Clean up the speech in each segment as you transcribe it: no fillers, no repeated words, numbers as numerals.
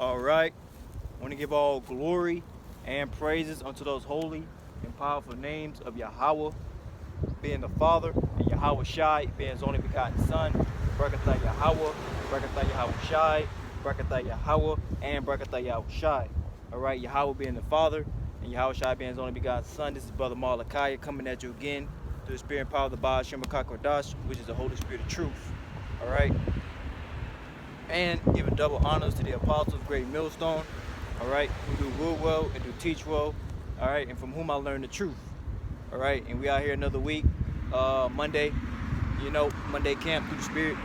All right. I want to give all glory and praises unto those holy and powerful names of Yahawah, being the Father, and Yahawashi, being his only begotten Son. Barakatah Yahawah, Barakatah Yahawashi, Barakatah Yahawah, and Barakatah Yahawashi. All right, Yahawah being the Father, and Yahawashi being his only begotten Son. This is Brother Malachi coming at you again through the Spirit and power of the Baal Shem HaKakodash, which is the Holy Spirit of truth. All right. And giving double honors to the apostles, great millstone, all right, who do rule well and do teach well, all right, and from whom I learned the truth, all right. And we out here another week, Monday, Monday camp through the Spirit,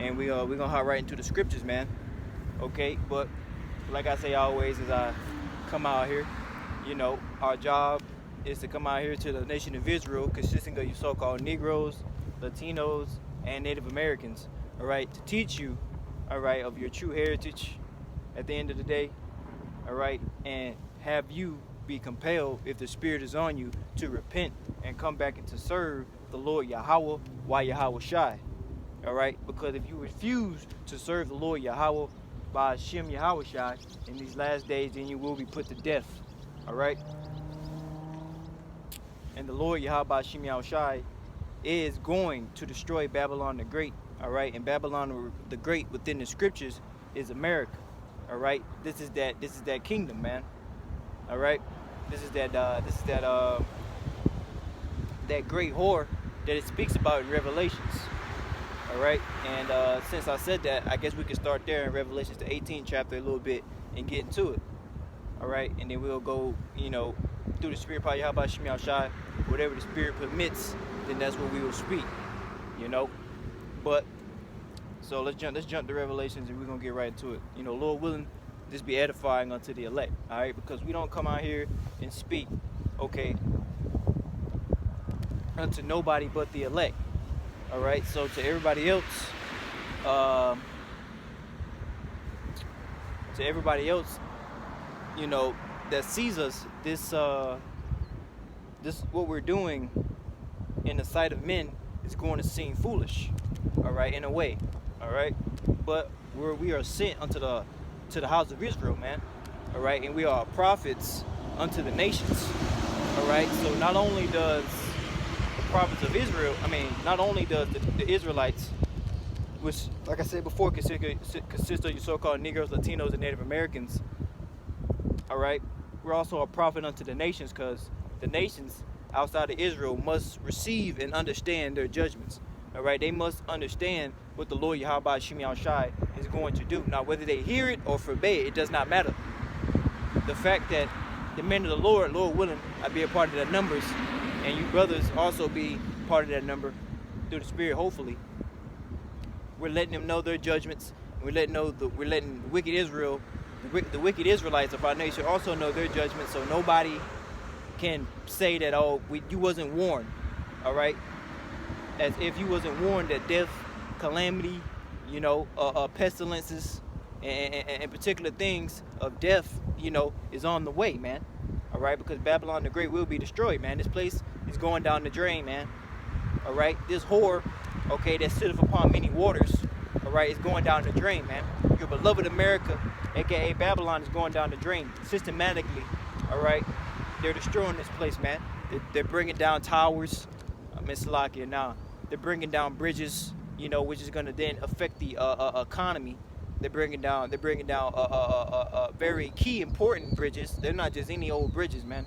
and we gonna hop right into the scriptures, man. Okay, but like I say always, as I come out here, our job is to come out here to the nation of Israel, consisting of you so-called Negroes, Latinos, and Native Americans, all right, to teach you, all right, of your true heritage at the end of the day, all right, and have you be compelled, if the Spirit is on you, to repent and come back and to serve the Lord Yahawah by Yahawashi, all right, because if you refuse to serve the Lord Yahawah by Shem Yahawashi in these last days, then you will be put to death, all right. And the Lord Yahawah by Shem Yahawashi is going to destroy Babylon the Great. All right, and Babylon the Great within the scriptures is America. All right, this is that kingdom, man. All right, this is that great whore that it speaks about in Revelations. All right, and since I said that, I guess we can start there in Revelations the 18th chapter a little bit and get into it. All right, and then we'll go, through the Spirit power Yahawah Shem Yahawashi, whatever the Spirit permits, then that's what we will speak. But so let's jump to Revelations, and we're gonna get right into it. Lord willing, this be edifying unto the elect, all right? Because we don't come out here and speak, okay, unto nobody but the elect, all right? So to everybody else, that sees us, this what we're doing in the sight of men is going to seem foolish, all right, in a way, all right, but we are sent unto the house of Israel, man, all right, and we are prophets unto the nations, all right. So not only does the prophets of Israel, not only does the Israelites, which, like I said before, consist of your so-called Negroes, Latinos, and Native Americans, all right, we're also a prophet unto the nations, because the nations outside of Israel must receive and understand their judgments. All right, they must understand what the Lord Yahawah Shem Yahawashi is going to do. Now, whether they hear it or forbid it, it does not matter. The fact that the men of the Lord willing, I be a part of that numbers, and you brothers also be part of that number through the Spirit. Hopefully, we're letting them know their judgments. We're letting wicked Israel, the wicked Israelites of our nation, also know their judgments. So nobody can say that, you wasn't warned, all right, as if you wasn't warned that death, calamity, pestilences, and particular things of death, is on the way, man, all right, because Babylon the Great will be destroyed, man. This place is going down the drain, man, all right. This whore, okay, that sitteth upon many waters, all right, is going down the drain, man. Your beloved America, aka Babylon, is going down the drain systematically, all right. They're destroying this place, man. They're bringing down towers. Salakia now. They're bringing down bridges, which is going to then affect the economy. They're bringing down very key, important bridges. They're not just any old bridges, man.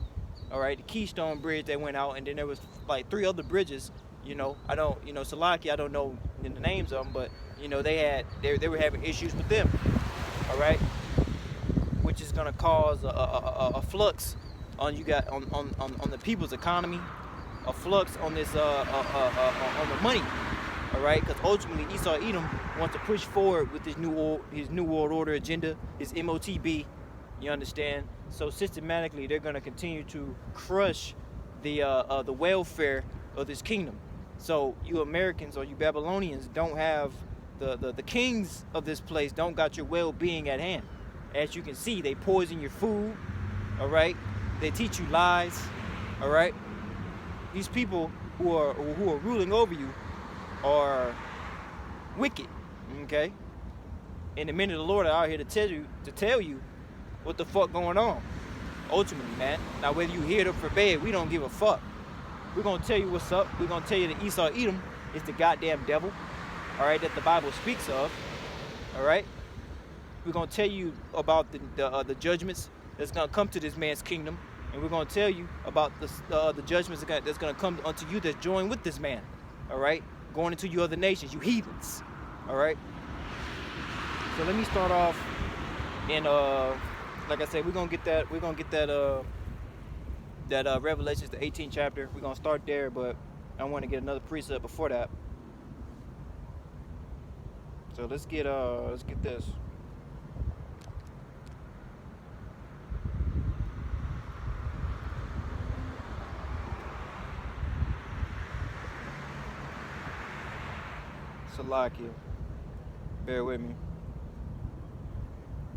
All right, the Keystone Bridge that went out, and then there was like 3 other bridges. Salakia, I don't know the names of them, but they were having issues with them. All right, which is going to cause a flux on the people's economy, a flux on this on the money, all right, because ultimately Esau Edom wants to push forward with his new world order agenda, his MOTB, you understand. So systematically they're going to continue to crush the welfare of this kingdom. So you Americans or you Babylonians don't have the kings of this place don't got your well-being at hand. As you can see, they poison your food, all right. They teach you lies, all right. These people who are ruling over you are wicked, okay. And the men of the Lord are out here to tell you what the fuck going on. Ultimately, man. Now, whether you hear it or forbid, we don't give a fuck. We're going to tell you what's up. We're going to tell you that Esau Edom is the goddamn devil, all right, that the Bible speaks of, all right? We're going to tell you about the judgments that's going to come to this man's kingdom, and we're going to tell you about the judgments that's going to come unto you that's joined with this man, all right? Going into you other nations, you heathens, all right? So let me start off in, like I said, we're going to get that Revelations, the 18th chapter. We're going to start there, but I want to get another precept before that. So let's get this. Salakia. Bear with me.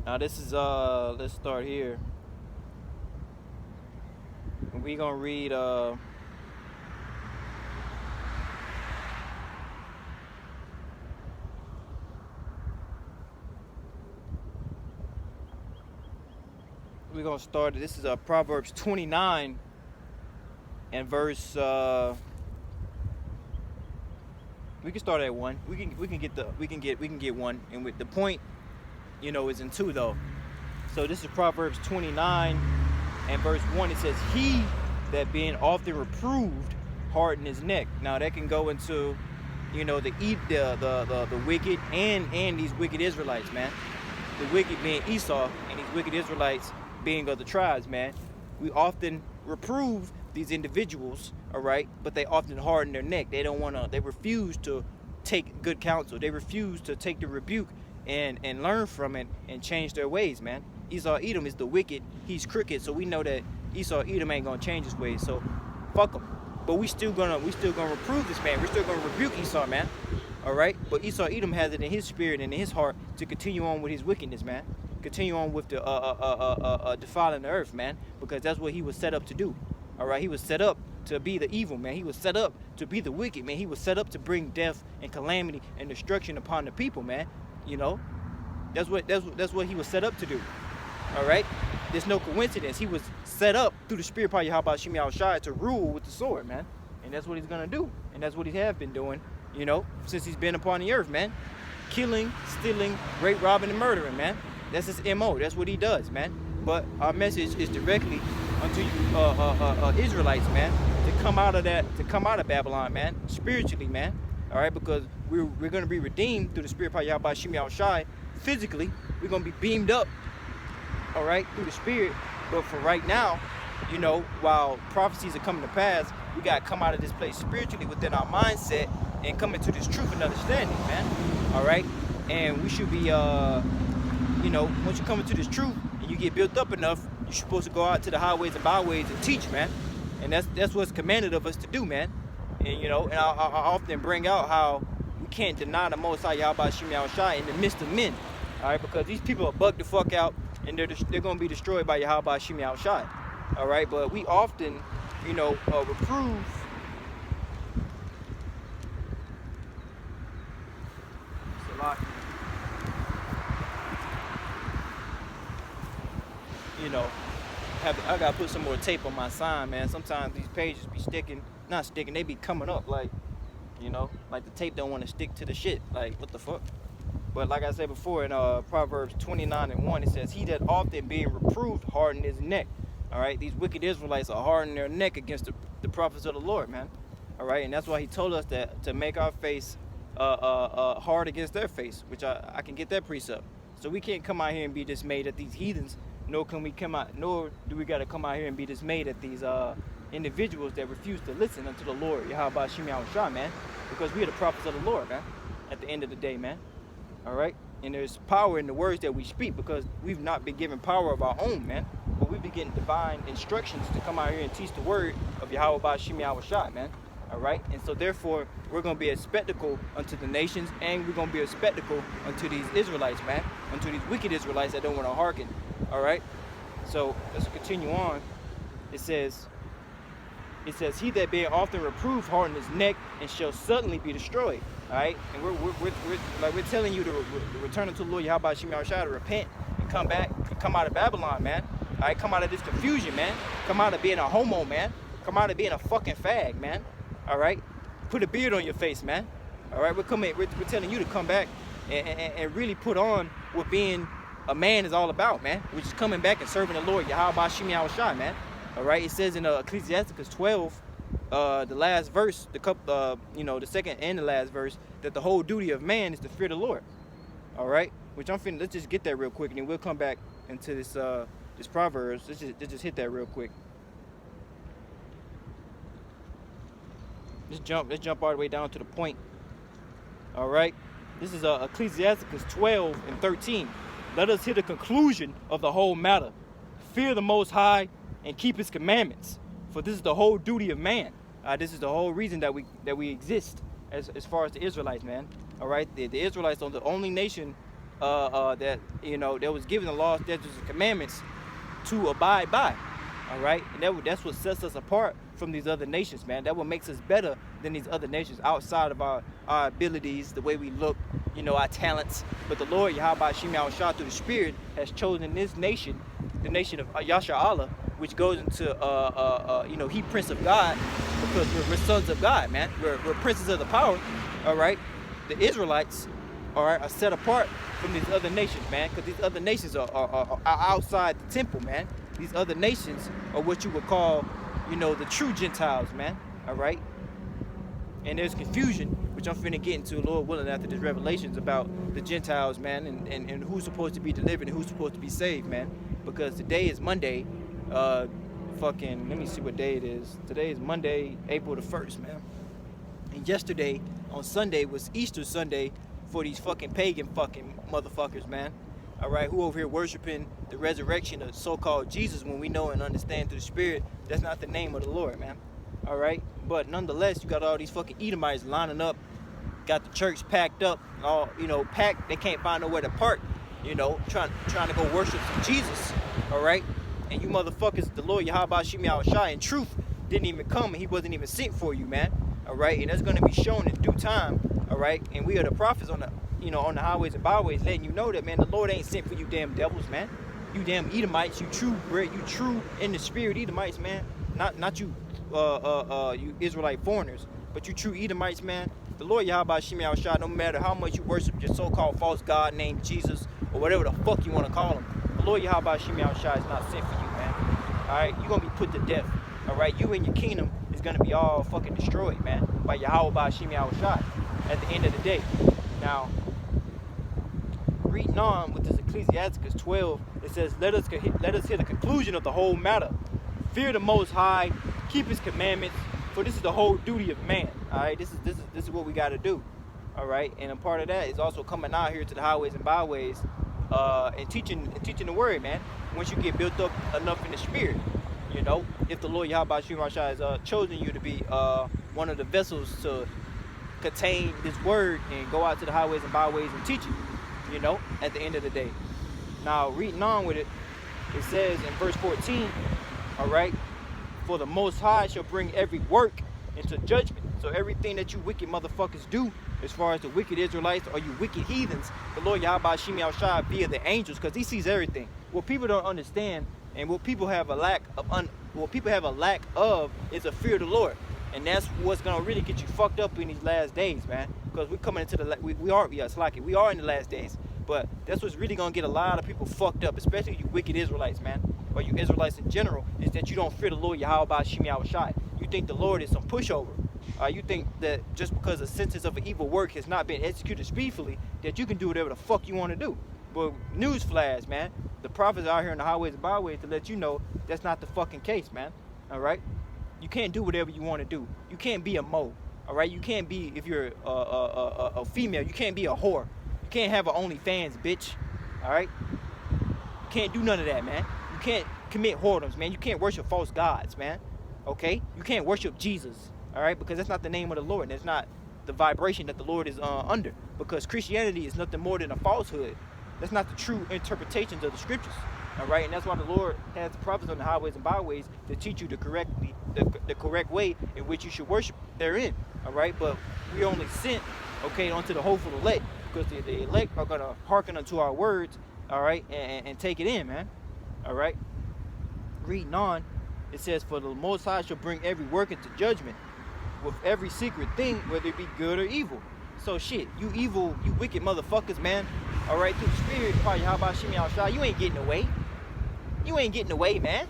Now this is let's start here. We're gonna read we're gonna start. This is Proverbs 29 and verse. We can start at 1. We can get 1, and with the point, you know, is in 2 though. So this is Proverbs 29 and verse 1. It says, "He that being often reproved hardened his neck." Now that can go into, you know, the wicked and these wicked Israelites, man. The wicked being Esau and these wicked Israelites being of the tribes, man. We often reprove these individuals, all right, but they often harden their neck. They refuse to take good counsel. They refuse to take the rebuke and learn from it and change their ways, man. Esau Edom is the wicked. He's crooked, so we know that Esau Edom ain't gonna change his ways. So fuck him. But we still gonna reprove this man. We're still gonna rebuke Esau, man. All right. But Esau Edom has it in his spirit and in his heart to continue on with his wickedness, man. Continue on with the defiling the earth, man, because that's what he was set up to do. All right. He was set up to be the evil, man. He was set up to be the wicked, man. He was set up to bring death and calamity and destruction upon the people, man. You know, that's what he was set up to do. All right. There's no coincidence. He was set up through the spirit of Yahawashi to rule with the sword, man. And that's what he's gonna do. And that's what he has been doing, you know, since he's been upon the earth, man. Killing, stealing, rape, robbing, and murdering, man. That's his MO. That's what he does, man. But our message is directly unto you Israelites, man, to come out of Babylon, man, spiritually, man. All right, because we're gonna be redeemed through the spirit of Yahawashi physically. We're gonna be beamed up, all right, through the spirit. But for right now, you know, while prophecies are coming to pass, we gotta come out of this place spiritually within our mindset and come into this truth and understanding, man. All right, and we should be, you know, once you come into this truth and you get built up enough, you're supposed to go out to the highways and byways and teach, man. And that's what's commanded of us to do, man. And you know, and I often bring out how we can't deny the Most High Yahawashi in the midst of men, all right, because these people are bugged the fuck out and they're gonna be destroyed by Yahawashi, all right. But we often, you know, reprove. It's a lot. You know, I gotta put some more tape on my sign, man. Sometimes these pages be not sticking, they be coming up like, you know, like the tape don't want to stick to the shit. Like, what the fuck? But like I said before, in Proverbs 29 and 1, it says, "He that often being reproved hardened his neck." All right, these wicked Israelites are hardening their neck against the prophets of the Lord, man. All right, and that's why he told us that to make our face hard against their face, which I can get that precept. So we can't come out here and be dismayed at these heathens, nor do we gotta come out here and be dismayed at these individuals that refuse to listen unto the Lord, Yahawashi, man, because we are the prophets of the Lord, man, at the end of the day, man. All right, and there's power in the words that we speak, because we've not been given power of our own, man, but we've been getting divine instructions to come out here and teach the word of Yahawashi, man. All right, and so therefore we're going to be a spectacle unto the nations, and we're going to be a spectacle unto these Israelites, man, unto these wicked Israelites that don't want to hearken. All right, so let's continue on. It says, "He that being often reproved hardened his neck and shall suddenly be destroyed." All right, and we're telling you to return unto the Lord Yahawashi to repent and come back, and come out of Babylon, man. All right, come out of this confusion, man. Come out of being a homo, man. Come out of being a fucking fag, man. All right, put a beard on your face, man. All right, we're telling you to come back and really put on what being a man is all about, man. Which is coming back and serving the Lord Yahawashi, man. All right, it says in Ecclesiasticus 12. The last verse, the second and the last verse, that the whole duty of man is to fear the Lord. All right, which let's just get that real quick, and then we'll come back into this Proverbs. Let's just hit that real quick. Let's jump all the way down to the point. All right, this is Ecclesiasticus 12 and 13. Let us hear the conclusion of the whole matter. Fear the Most High and keep His commandments, for this is the whole duty of man. This is the whole reason that we exist as far as the Israelites, man. All right, the Israelites are the only nation that that was given the laws, statutes, and commandments to abide by. All right, and that's what sets us apart from these other nations, man. That what makes us better than these other nations outside of our abilities, the way we look, our talents. But the Lord Yahawashi through the Spirit has chosen this nation, the nation of Yahawah, which goes into He Prince of God, because we're sons of God, man. We're princes of the power. All right, the Israelites, all right, are set apart from these other nations, man, because these other nations are outside the temple, man. These other nations are what you would call, the true Gentiles, man. All right, and there's confusion, which I'm finna get into, Lord willing, after this revelations about the Gentiles, man, and who's supposed to be delivered and who's supposed to be saved, man. Because today is Monday. Let me see what day it is. Today is Monday, April the 1st, man. And yesterday, on Sunday, was Easter Sunday for these fucking pagan fucking motherfuckers, man. All right, who over here worshiping the resurrection of so-called Jesus, when we know and understand through the Spirit that's not the name of the Lord, man. All right, but nonetheless, you got all these fucking Edomites lining up, got the church packed up, all packed. They can't find nowhere to park, trying to go worship some Jesus. All right. And you motherfuckers, the Lord Yahawashi in truth didn't even come, and He wasn't even sent for you, man. All right, and that's going to be shown in due time. All right, and we are the prophets on the highways and byways, letting you know that, man, the Lord ain't sent for you damn devils, man. You damn Edomites, you true in the spirit Edomites, man. Not you you Israelite foreigners, but you true Edomites, man. The Lord Yahawashi, no matter how much you worship your so-called false God named Jesus or whatever the fuck you want to call him, the Lord Yahawashi is not sent for you, man. All right, you're gonna be put to death. All right, you and your kingdom is gonna be all fucking destroyed, man, by Yahawashi at the end of the day. Now, reading on with this Ecclesiasticus 12, it says, let us hear the conclusion of the whole matter. Fear the Most High, keep His commandments, for this is the whole duty of man. All right, this is what we got to do. All right, and a part of that is also coming out here to the highways and byways, and teaching the word, man. Once you get built up enough in the spirit, if the Lord Yahawashi has chosen you to be one of the vessels to contain this word and go out to the highways and byways and teach it, at the end of the day. Now, reading on with it, it says in verse 14, all right, for the Most High shall bring every work into judgment. So everything that you wicked motherfuckers do, as far as the wicked Israelites or you wicked heathens, the Lord Yahawashi via the angels, because He sees everything. What people don't understand, and what people have a lack of, is a fear of the Lord, and that's what's gonna really get you fucked up in these last days, man. Because we're coming into we are in the last days, but that's what's really gonna get a lot of people fucked up, especially you wicked Israelites, man, or you Israelites in general, is that you don't fear the Lord Yahawashi. You think the Lord is some pushover. You think that just because a sentence of an evil work has not been executed speedily, that you can do whatever the fuck you want to do. But newsflash, man, the prophets are out here in the highways and byways to let you know that's not the fucking case, man. All right, you can't do whatever you want to do. You can't be a mo. All right, you can't be, if you're a female, you can't be a whore. You can't have an OnlyFans, bitch. All right, you can't do none of that, man. You can't commit whoredoms, man. You can't worship false gods, man. Okay, you can't worship Jesus. All right, because that's not the name of the Lord. That's not the vibration that the Lord is under. Because Christianity is nothing more than a falsehood. That's not the true interpretations of the scriptures. All right, and that's why the Lord has the prophets on the highways and byways to teach you the correct way in which you should worship therein. All right, but we only sent okay, onto the hopeful elect, because the elect are gonna hearken unto our words, all right, and take it in, man, all right. Reading on, it says, "For the Most High shall bring every work into judgment, with every secret thing, whether it be good or evil." So shit, you evil, you wicked motherfuckers, man. All right, through the spirit, Yahawashi, you ain't getting away. You ain't getting away, man.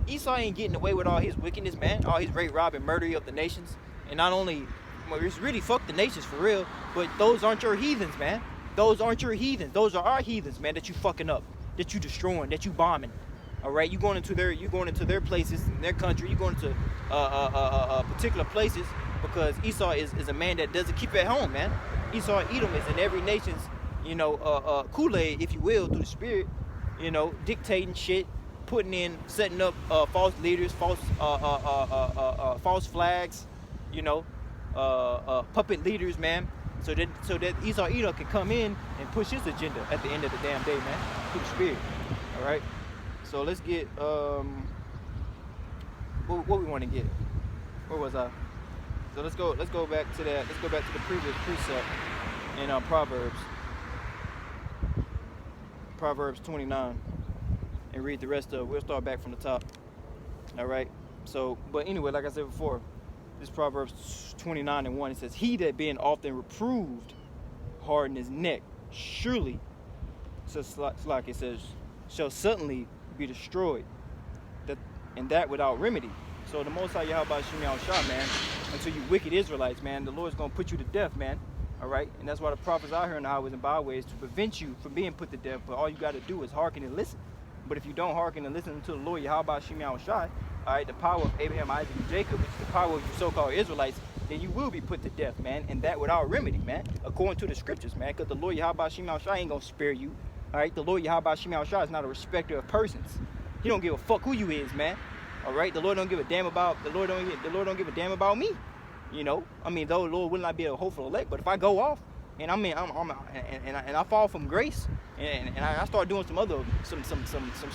Esau ain't getting away with all his wickedness, man. All his rape, rob, and murder of the nations. And not only, well, it's really fuck the nations for real, but those aren't your heathens, man. Those aren't your heathens. Those are our heathens, man, that you fucking up, that you destroying, that you bombing. All right, you going into their places, in their country. You going into particular places because Esau is a man that doesn't keep at home, man. Esau and Edom is in every nation's, Kool-Aid, if you will, through the spirit, dictating shit, putting in, setting up false leaders, false flags, puppet leaders, man, so that Esau Edom can come in and push his agenda at the end of the damn day, man, through the spirit. All right. So let's get what we want to get. Where was I? So let's go back to that. Let's go back to the previous precept in Proverbs 29, and read the rest of it. We'll start back from the top. All right. So, but anyway, like I said before, this Proverbs 29:1, it says, "He that being often reproved harden his neck, surely," so it's like it says, "shall suddenly be destroyed, and that without remedy." So the Most High Yahawashi, man, until you wicked Israelites, man, the Lord's gonna put you to death, man. All right, and that's why the prophets out here in the highways and byways to prevent you from being put to death. But all you got to do is hearken and listen. But if you don't hearken and listen to the Lord Yahawashi, all right, the power of Abraham, Isaac, and Jacob, which is the power of you so-called Israelites, then you will be put to death, man, and that without remedy, man, according to the scriptures, man, because the Lord Yahawashi ain't gonna spare you. All right, the Lord Yahawashi is not a respecter of persons. He don't give a fuck who you is, man. All right, the Lord don't give a damn about the Lord don't give a damn about me. Though the Lord will not be a hopeful elect, but if I go off and I fall from grace and I start doing some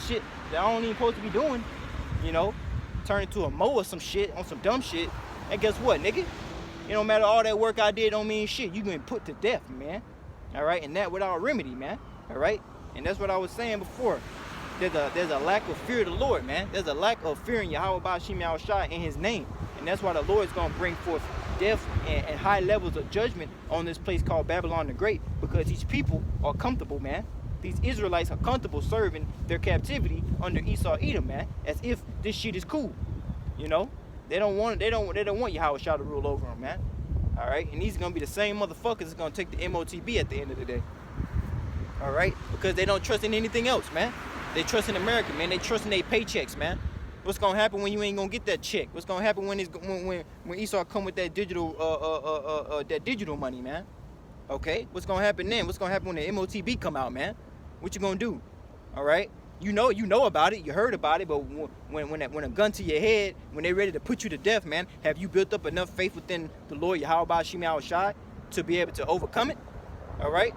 shit that I don't even supposed to be doing, turn into a moe or some shit on some dumb shit, and guess what, nigga? It don't matter, all that work I did don't mean shit. You been put to death, man. All right, and that without remedy, man. All right, and that's what I was saying before. There's a lack of fear of the Lord, man. There's a lack of fear in Yahawah in His name, and that's why the Lord is gonna bring forth death and high levels of judgment on this place called Babylon the Great, because these people are comfortable, man. These Israelites are comfortable serving their captivity under Esau Edom, man, as if this shit is cool. They don't want Yahawah to rule over them, man. All right, and these are gonna be the same motherfuckers that's gonna take the MOTB at the end of the day. All right, because they don't trust in anything else, man. They trust in America, man. They trust in their paychecks, man. What's gonna happen when you ain't gonna get that check? What's gonna happen when Esau come with that digital money, man? Okay, what's gonna happen then? What's gonna happen when the MOTB come out, man? What you gonna do? All right, you know about it, you heard about it, but when a gun to your head, when they ready to put you to death, man, have you built up enough faith within the Lord Yahawashi to be able to overcome it? All right.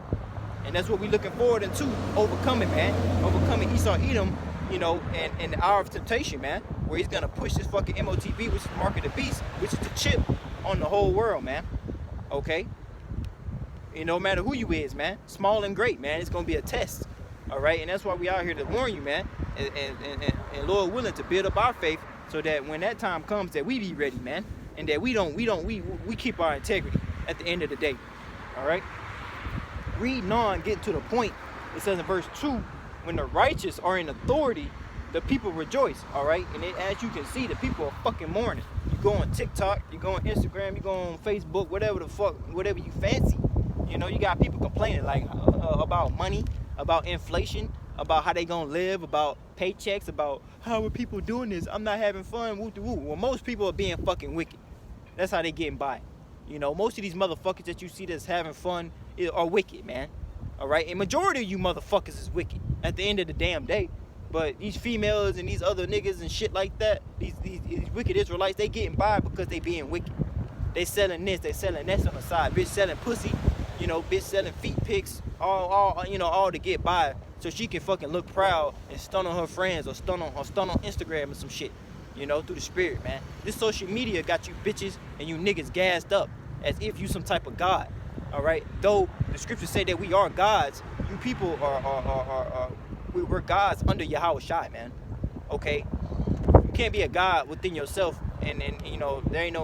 And that's what we're looking forward to, overcoming, man. Overcoming Esau Edom, and the hour of temptation, man. Where he's going to push this fucking MOTB, which is the mark of the beast, which is the chip on the whole world, man. Okay? No matter who you is, man. Small and great, man. It's going to be a test. All right? And that's why we out here to warn you, man. And Lord willing to build up our faith so that when that time comes that we be ready, man. And that we keep our integrity at the end of the day. All right? Reading on, getting to the point, it says in verse 2, when the righteous are in authority, the people rejoice, all right? And as you can see, the people are fucking mourning. You go on TikTok, you go on Instagram, you go on Facebook, whatever you fancy. You got people complaining like about money, about inflation, about how they gonna live, about paychecks, about how are people doing this? I'm not having fun, woo-de-woo. Well, most people are being fucking wicked. That's how they getting by. Most of these motherfuckers that you see that's having fun are wicked, man. All right, and majority of you motherfuckers is wicked at the end of the damn day. But these females and these other niggas and shit like that, these wicked Israelites, they getting by because they being wicked. They selling this, they selling that on the side. Bitch selling pussy, bitch selling feet pics, all to get by, so she can fucking look proud and stun on her friends or stun on Instagram or some shit. Through the spirit, man. This social media got you bitches and you niggas gassed up. as if you some type of God. All right. Though the scriptures say that we are gods, you people we're gods under Yahawashi, man. Okay. You can't be a God within yourself, and you know there ain't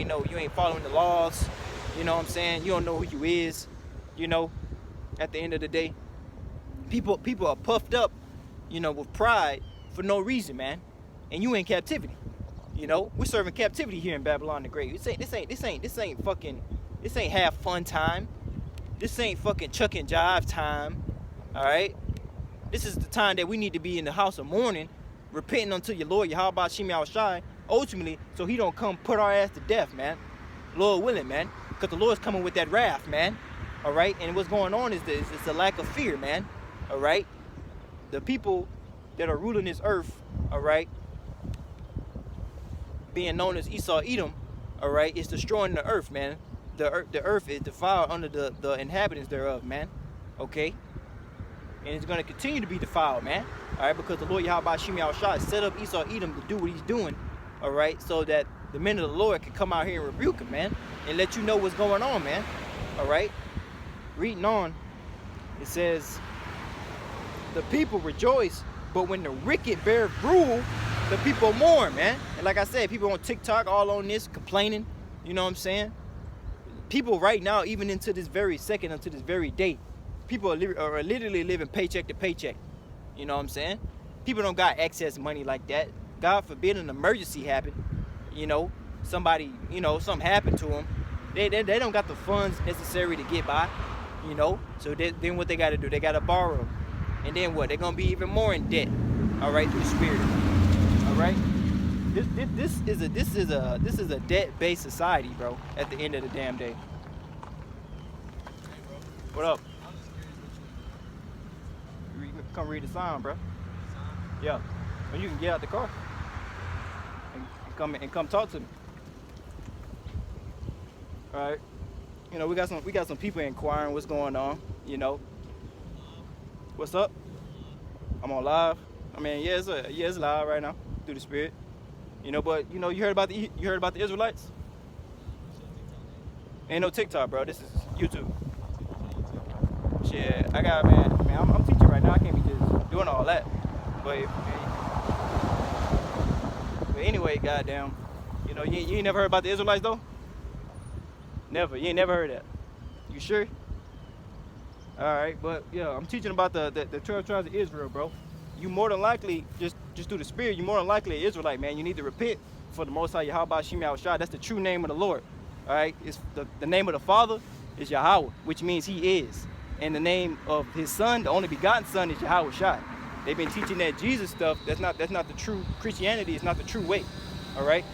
no you ain't following the laws. You know what I'm saying? You don't know who you is. You know, at the end of the day, people are puffed up, you know, with pride for no reason, man. And you in captivity. You know, we're serving captivity here in Babylon the Great. This ain't have fun time. This ain't fucking chuck and jive time. All right. This is the time that we need to be in the house of mourning, repenting unto your Lord Yahawashi, ultimately, so he don't come put our ass to death, man. Lord willing, man, because the Lord's coming with that wrath, man. All right. And what's going on is this: it's a lack of fear, man. All right. The people that are ruling this earth, all right, being known as Esau Edom, all right, is destroying the earth, man. The earth is defiled under the inhabitants thereof, man. Okay. And it's going to continue to be defiled, man. All right, because the Lord Yahawashi set up Esau Edom to do what he's doing, all right, so that the men of the Lord can come out here and rebuke him, man, and let you know what's going on, man. All right. Reading on, it says, the people rejoice, but when the wicked bear rule, the people mourn, man. And like I said, people on TikTok all on this complaining, you know what I'm saying? People right now, even into this very second, into this very day, people are literally living paycheck to paycheck. You know what I'm saying? People don't got excess money like that. God forbid an emergency happen. You know, somebody, you know, something happened to them. They don't got the funds necessary to get by. You know, so then what they got to do? They got to borrow. And then what? They're going to be even more in debt. All right, through the spirit. All right? This is a debt-based society, bro, at the end of the damn day. What up? Come read the sign, bro. Yeah. Or you can get out the car and come talk to me. All right. You know, we got some people inquiring what's going on. You know. What's up? I'm on live. I mean, yeah, it's live right now through the spirit. You know, but you know, you heard about the Israelites? Ain't no TikTok, bro. This is YouTube. Shit, I'm teaching right now. I can't be just doing all that. But anyway, goddamn, you know, you ain't never heard about the Israelites though? Never. You ain't never heard that. You sure? All right, but yeah, I'm teaching about the 12 tribes of Israel, bro. You more than likely, just through the spirit, you more than likely an Israelite, man. You need to repent for the Most High Yahawashi. That's the true name of the Lord. All right, it's the name of the Father is Yahawah, which means He is, and the name of His Son, the only begotten Son, is Yahawashi. They've been teaching that Jesus stuff. That's not the true Christianity. It's not the true way. All right,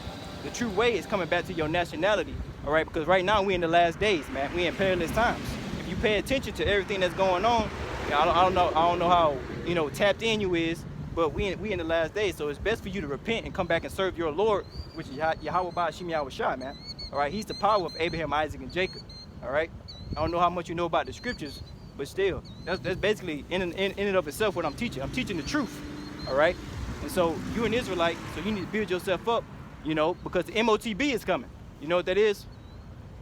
the true way is coming back to your nationality. All right, because right now we in the last days, man. We in perilous times. If you pay attention to everything that's going on, I don't know how, you know, tapped in you is, but we in the last days. So it's best for you to repent and come back and serve your Lord, which is Yahawah, man. All right, He's the power of Abraham, Isaac, and Jacob. All right, I don't know how much you know about the scriptures, but still, that's basically in and of itself what I'm teaching. I'm teaching the truth. All right, and so you're an Israelite, so you need to build yourself up, you know, because the MOTB is coming. You know what that is?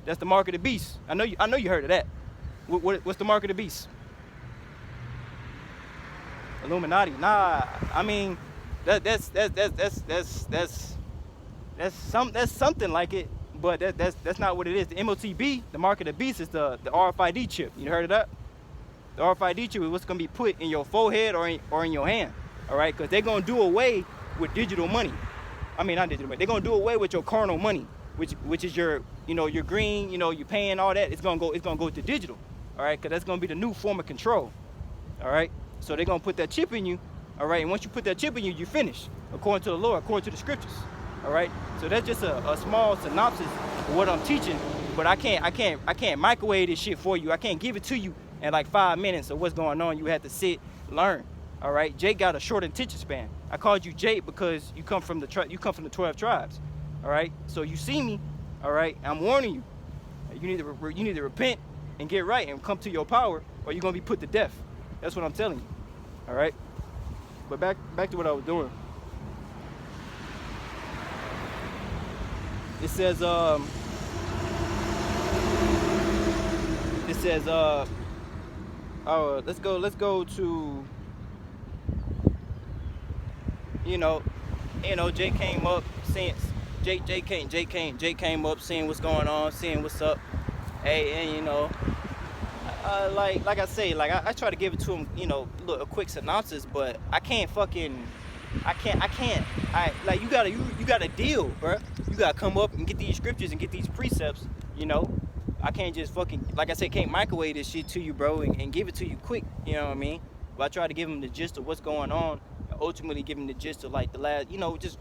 That's the mark of the beast. I know you heard of that. What's the mark of the beast? Illuminati. Nah, I mean that's something like it, but that's not what it is. The MOTB, the mark of the beast, is the RFID chip. You heard of that? The RFID chip is what's gonna be put in your forehead or in your hand. All right, because they're gonna do away with digital money. I mean, not digital money. They're gonna do away with your carnal money, which is your, you know, your green, you know, you're paying all that. It's gonna go to digital. All right, because that's gonna be the new form of control. All right, so they're gonna put that chip in you. All right, and once you put that chip in you, you finish according to the Lord, according to the scriptures. All right, so that's just a small synopsis of what I'm teaching. But I can't microwave this shit for you. I can't give it to you in like 5 minutes of what's going on. You have to sit, learn. All right, Jake got a short attention span. I called you Jake because you come from the 12 tribes. All right, so you see me. All right, I'm warning you. You need to repent and get right and come to your power, or you're gonna be put to death. That's what I'm telling you. All right. But back to what I was doing. It says says, let's go to, Jay came up, seeing, Jay came up, seeing what's going on, seeing what's up. Hey, and like I say, like I try to give it to him, a quick synopsis, but I can't. You gotta deal, bro. You gotta come up and get these scriptures and get these precepts. I can't just like I said, can't microwave this shit to you, bro, and give it to you quick. You know what I mean? But I try to give him the gist of what's going on, and ultimately give him the gist of like the last,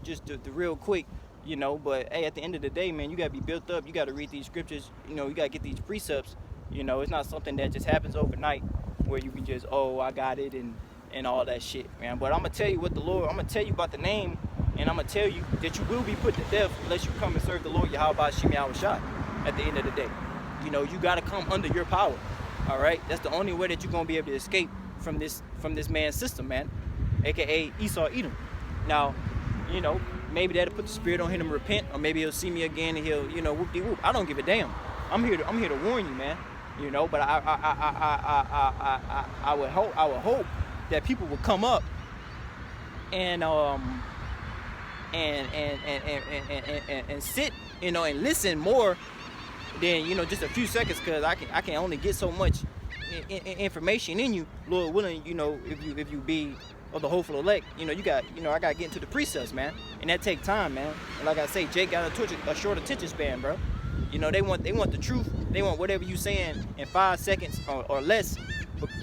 just the real quick. But hey, at the end of the day, man, you gotta be built up. You gotta read these scriptures. You gotta get these precepts. It's not something that just happens overnight, where you can just, I got it and all that shit, man. But I'm gonna tell you I'm gonna tell you about the name, and I'm gonna tell you that you will be put to death unless you come and serve the Lord Yahawashi Yahawashi. At the end of the day, you gotta come under your power. All right, that's the only way that you're gonna be able to escape from this man's system, man, aka Esau Edom. Now, maybe that'll put the spirit on him to repent, or maybe he'll see me again and he'll, whoop-de-whoop. I don't give a damn. I'm here to warn you, man. But I would hope that people would come up and sit, and listen more than just a few seconds, because I can only get so much information in you, Lord willing. If you be of the hopeful elect, I gotta get into the precepts, man, and that take time, man. And like I say, Jake got a short attention span, bro. They want the truth. They want whatever you saying in 5 seconds or less,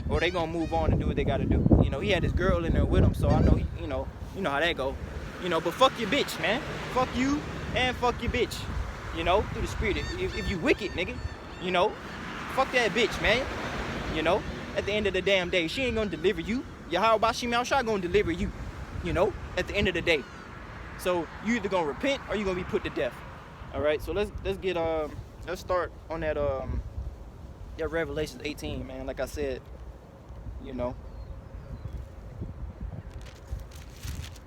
or they gonna move on and do what they gotta do. He had his girl in there with him, so I know you know how that go. But fuck your bitch, man. Fuck you and fuck your bitch. Through the spirit. If you wicked, nigga, fuck that bitch, man. At the end of the damn day, she ain't gonna deliver you. Yahawashi Yahawashi gonna deliver you. At the end of the day. So you either gonna repent or you gonna be put to death. All right, so let's start on that Revelation 18, man. Like I said,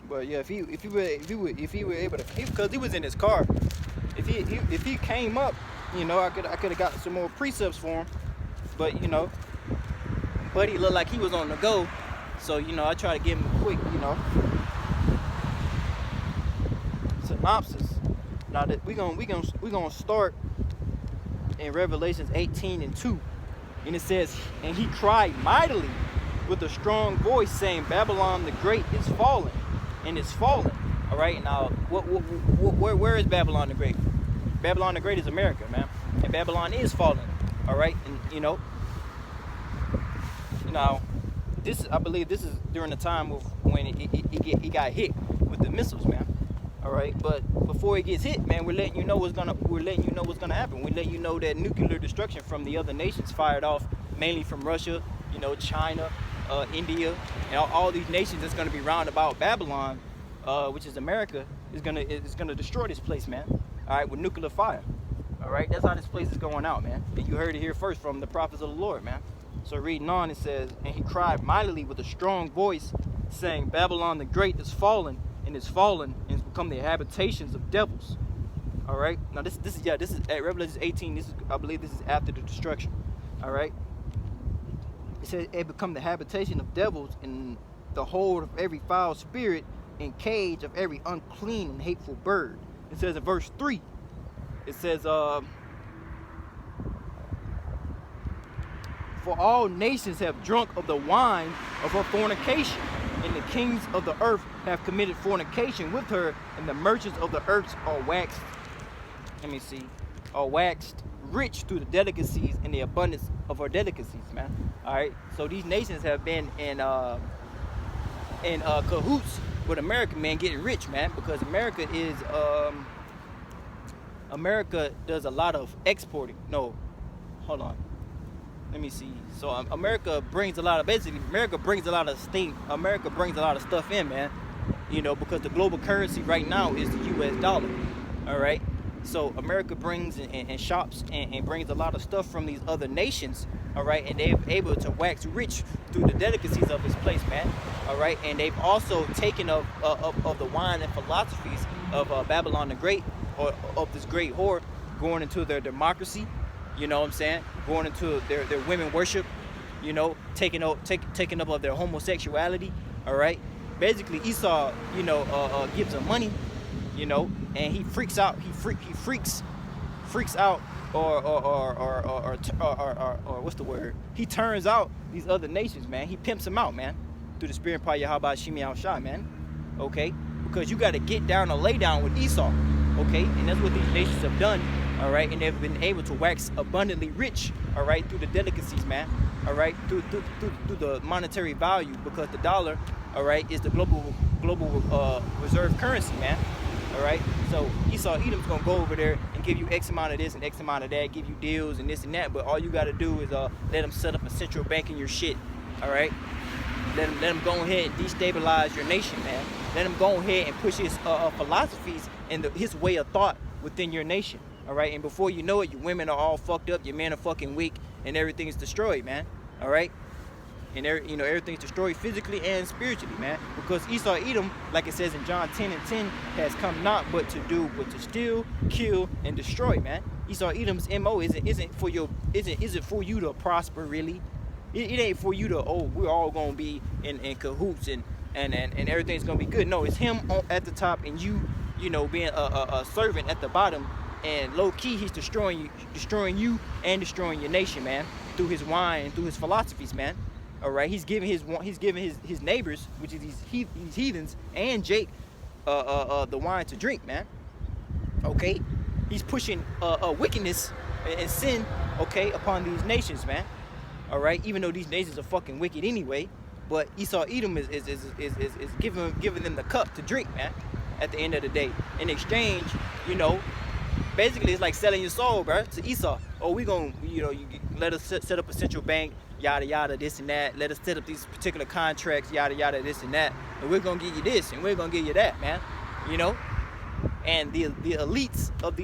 but yeah, if he were able to, because he was in his car, if he came up, I could have got some more precepts for him, but but he looked like he was on the go, so I try to give him a quick synopsis. Now that we gonna start in Revelations 18:2, and it says, and he cried mightily with a strong voice, saying, Babylon the Great is fallen, and it's fallen. All right, now where is Babylon the Great? Babylon the Great is America, man, and Babylon is fallen. All right, and now I believe this is during the time of when he got hit with the missiles, man. All right, but before it gets hit, man, we're letting you know what's gonna happen. We're letting you know that nuclear destruction from the other nations fired off, mainly from Russia, China, India, and all these nations that's gonna be round about Babylon, which is America, is gonna destroy this place, man. All right, with nuclear fire. All right, that's how this place is going out, man. And you heard it here first from the prophets of the Lord, man. So reading on, it says, and he cried mightily with a strong voice, saying, Babylon the Great is fallen, and is fallen, and has become the habitations of devils. All right. Now this is at Revelation 18. I believe this is after the destruction. All right. It says it become the habitation of devils, and the hold of every foul spirit, and cage of every unclean and hateful bird. It says in verse 3. It says, for all nations have drunk of the wine of her fornication, and the kings of the earth have committed fornication with her, and the merchants of the earth are waxed rich through the delicacies and the abundance of her delicacies, man. All right, so these nations have been in cahoots with America, man, getting rich, man, because America does a lot of exporting. No, hold on. Let me see. So America brings a lot of stuff in, man. Because the global currency right now is the US dollar. All right. So America brings and shops and brings a lot of stuff from these other nations. All right. And they're able to wax rich through the delicacies of this place, man. All right. And they've also taken of the wine and philosophies of Babylon the Great, or of this great whore, going into their democracy. You know what I'm saying? Going into their women worship, you know, taking up of their homosexuality. All right. Basically, Esau, you know, gives them money, you know, and he freaks out. He freaks out, or what's the word? He turns out these other nations, man. He pimps them out, man, through the spirit of Yahawashi, man. Okay, because you got to get down or lay down with Esau. Okay, and that's what these nations have done. All right, and they've been able to wax abundantly rich. All right, through the delicacies, man. All right, through the monetary value, because the dollar, all right, is the global reserve currency, man. All right, so Esau Edom's gonna go over there and give you X amount of this and X amount of that, give you deals and this and that, but all you gotta do is let them set up a central bank in your shit. All right, let him go ahead and destabilize your nation, man. Let him go ahead and push his philosophies and his way of thought within your nation. All right, and before you know it, your women are all fucked up, your men are fucking weak, and everything is destroyed, man. All right, and you know, everything's destroyed physically and spiritually, man. Because Esau Edom, like it says in John 10:10, has come not but to steal, kill, and destroy, man. Esau Edom's MO isn't for you to prosper, really. It ain't for you to, oh, we're all gonna be in cahoots and everything's gonna be good. No, it's him at the top and you know, being a servant at the bottom. And low key, he's destroying you and destroying your nation, man, through his wine and through his philosophies, man. All right, he's giving his neighbors, which is these heathens, and Jake, the wine to drink, man. Okay, he's pushing wickedness and sin, okay, upon these nations, man. All right, even though these nations are fucking wicked anyway, but Esau Edom is giving them the cup to drink, man. At the end of the day, in exchange, you know. Basically, it's like selling your soul, bro, to Esau. Oh, we gonna, you know, you let us set up a central bank, yada yada, this and that. Let us set up these particular contracts, yada yada, this and that. And we're gonna give you this, and we're gonna give you that, man. You know, and the elites of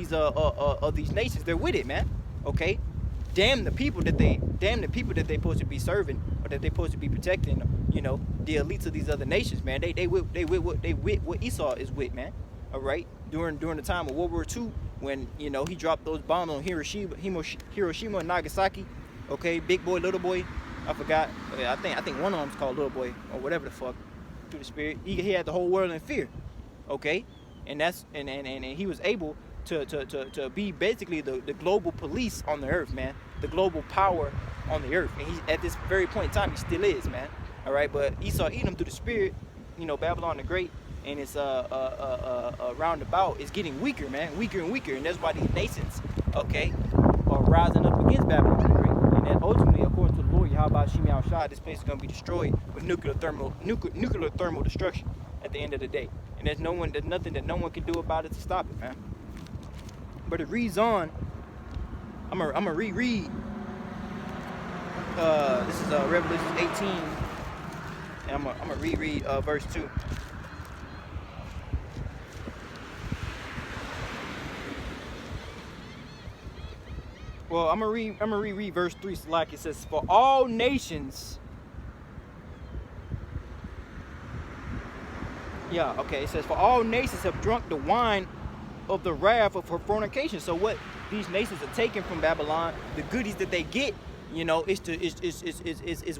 these nations, they're with it, man. Okay, damn the people that they supposed to be serving or that they supposed to be protecting. You know, the elites of these other nations, man. They with what Esau is with, man. All right, during the time of World War II, when, you know, he dropped those bombs on Hiroshima and Nagasaki. Okay, big boy, little boy, I forgot. I think one of them's called Little Boy or whatever the fuck. Through the spirit, he had the whole world in fear. Okay, and that's and he was able to be basically the global police on the earth, man. The global power on the earth, and he, at this very point in time, he still is, man. All right, but Esau Edom through the spirit, you know, Babylon the Great. And it's roundabout is getting weaker, man, weaker and weaker, and that's why these nations, okay, are rising up against Babylon the Great. And then ultimately, according to the Lord Yahawashi, this place is gonna be destroyed with nuclear thermal destruction at the end of the day. And there's nothing that no one can do about it to stop it, man. But it reads on. I'm gonna reread. This is Revelation 18, and I'm gonna reread verse 2. Well, I'm gonna reread verse 3. Like it says, "For all nations." Yeah, okay. It says, "For all nations have drunk the wine of the wrath of her fornication." So what these nations are taking from Babylon, the goodies that they get, you know, is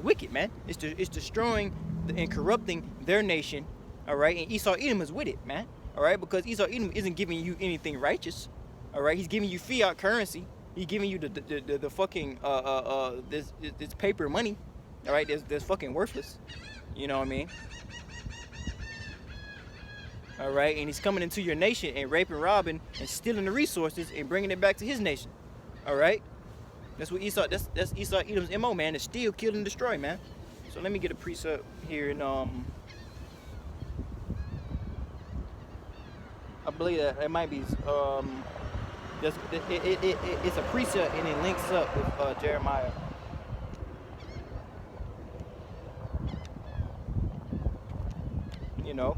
wicked, man. It's destroying and corrupting their nation. All right, and Esau Edom is with it, man. All right, because Esau Edom isn't giving you anything righteous. All right, he's giving you fiat currency. He's giving you the fucking this paper money. All right, that's fucking worthless. You know what I mean? All right, and he's coming into your nation and raping, robbing, and stealing the resources and bringing it back to his nation. All right, that's what Esau. That's Esau Edom's MO, man. To steal, kill, and destroy, man. So let me get a precept here, and I believe that it might be it's a precept and it links up with Jeremiah. You know,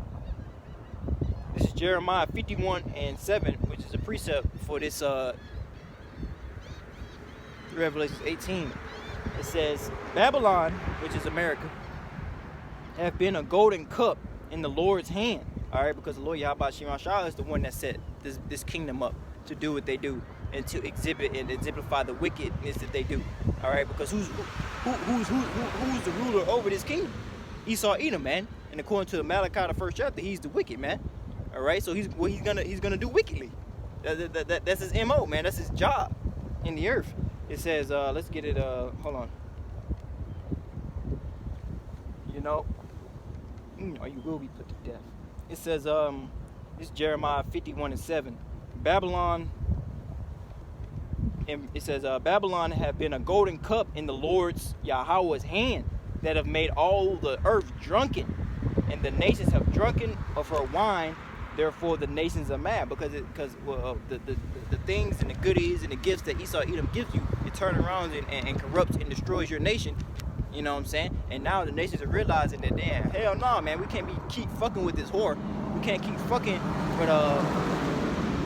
this is Jeremiah 51:7, which is a precept for this Revelation 18. It says, "Babylon, which is America, have been a golden cup in the Lord's hand." All right, because the Lord Yahawashi is the one that set this kingdom up to do what they do. and to exhibit and exemplify the wickedness that they do. All right, because who's the ruler over this kingdom? Esau Edom, man. And according to Malachi, the 1st chapter, he's the wicked, man. All right, so he's gonna do wickedly. That's his MO, man. That's his job in the earth. It says, let's get it. Hold on. You know, or you will be put to death. It says, it's Jeremiah 51:7. Babylon. And it says, Babylon have been a golden cup in the Lord's Yahawah's hand, that have made all the earth drunken, and the nations have drunken of her wine. Therefore the nations are mad, because the things and the goodies and the gifts that Esau Edom gives you, it turns around and corrupts and destroys your nation. You know what I'm saying? And now the nations are realizing that, damn, hell no, man, we can't keep fucking with this whore. We can't keep fucking with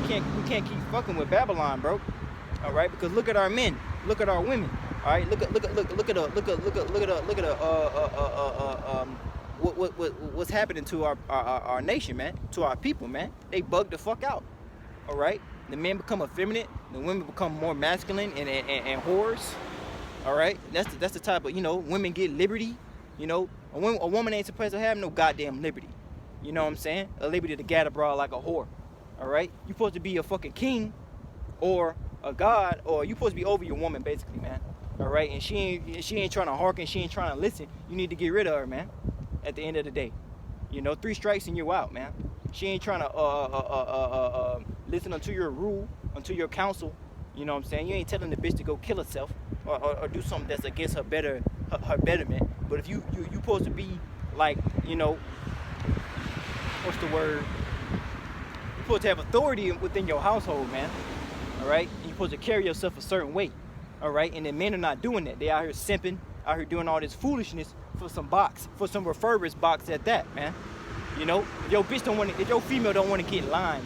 we can't keep fucking with Babylon, bro. All right, because look at our men, look at our women. All right, look at what's happening to our nation, man, to our people, man. They bug the fuck out. All right, the men become effeminate, the women become more masculine and whores. All right, that's the type of, you know, women get liberty. You know, a woman ain't supposed to have no goddamn liberty. You know what I'm saying? A liberty to gad abroad like a whore. All right, you supposed to be a fucking king or a god, or you supposed to be over your woman, basically, man. All right, and she ain't trying to hearken, she ain't trying to listen. You need to get rid of her, man. At the end of the day, you know, 3 strikes and you're out, man. She ain't trying to listen unto your rule, unto your counsel. You know what I'm saying? You ain't telling the bitch to go kill herself or do something that's against her betterment. But if you supposed to be like, you know, what's the word? You're supposed to have authority within your household, man. All right, and you're supposed to carry yourself a certain way. All right, and the men are not doing that. They out here simping, out here doing all this foolishness for some refurbished box at that, man. You know, if your female don't want to get in line,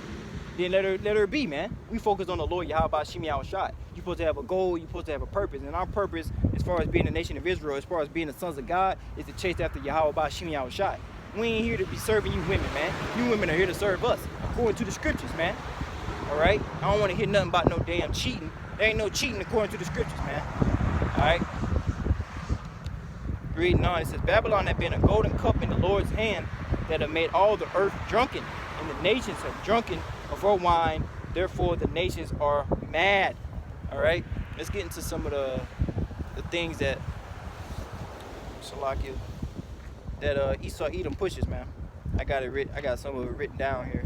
then let her be, man. We focus on the Lord Yahawah Yahawashi. You're supposed to have a goal, you're supposed to have a purpose. And our purpose, as far as being the nation of Israel, as far as being the sons of God, is to chase after Yahawah Yahawashi. We ain't here to be serving you women, man. You women are here to serve us, according to the scriptures, man. All right? I don't want to hear nothing about no damn cheating. There ain't no cheating according to the scriptures, man. All right? Reading on, it says, Babylon had been a golden cup in the Lord's hand, that have made all the earth drunken, and the nations have drunken of her wine. Therefore the nations are mad. All right? Let's get into some of the things that Salakia, that Esau Edom pushes, man. I got some of it written down here,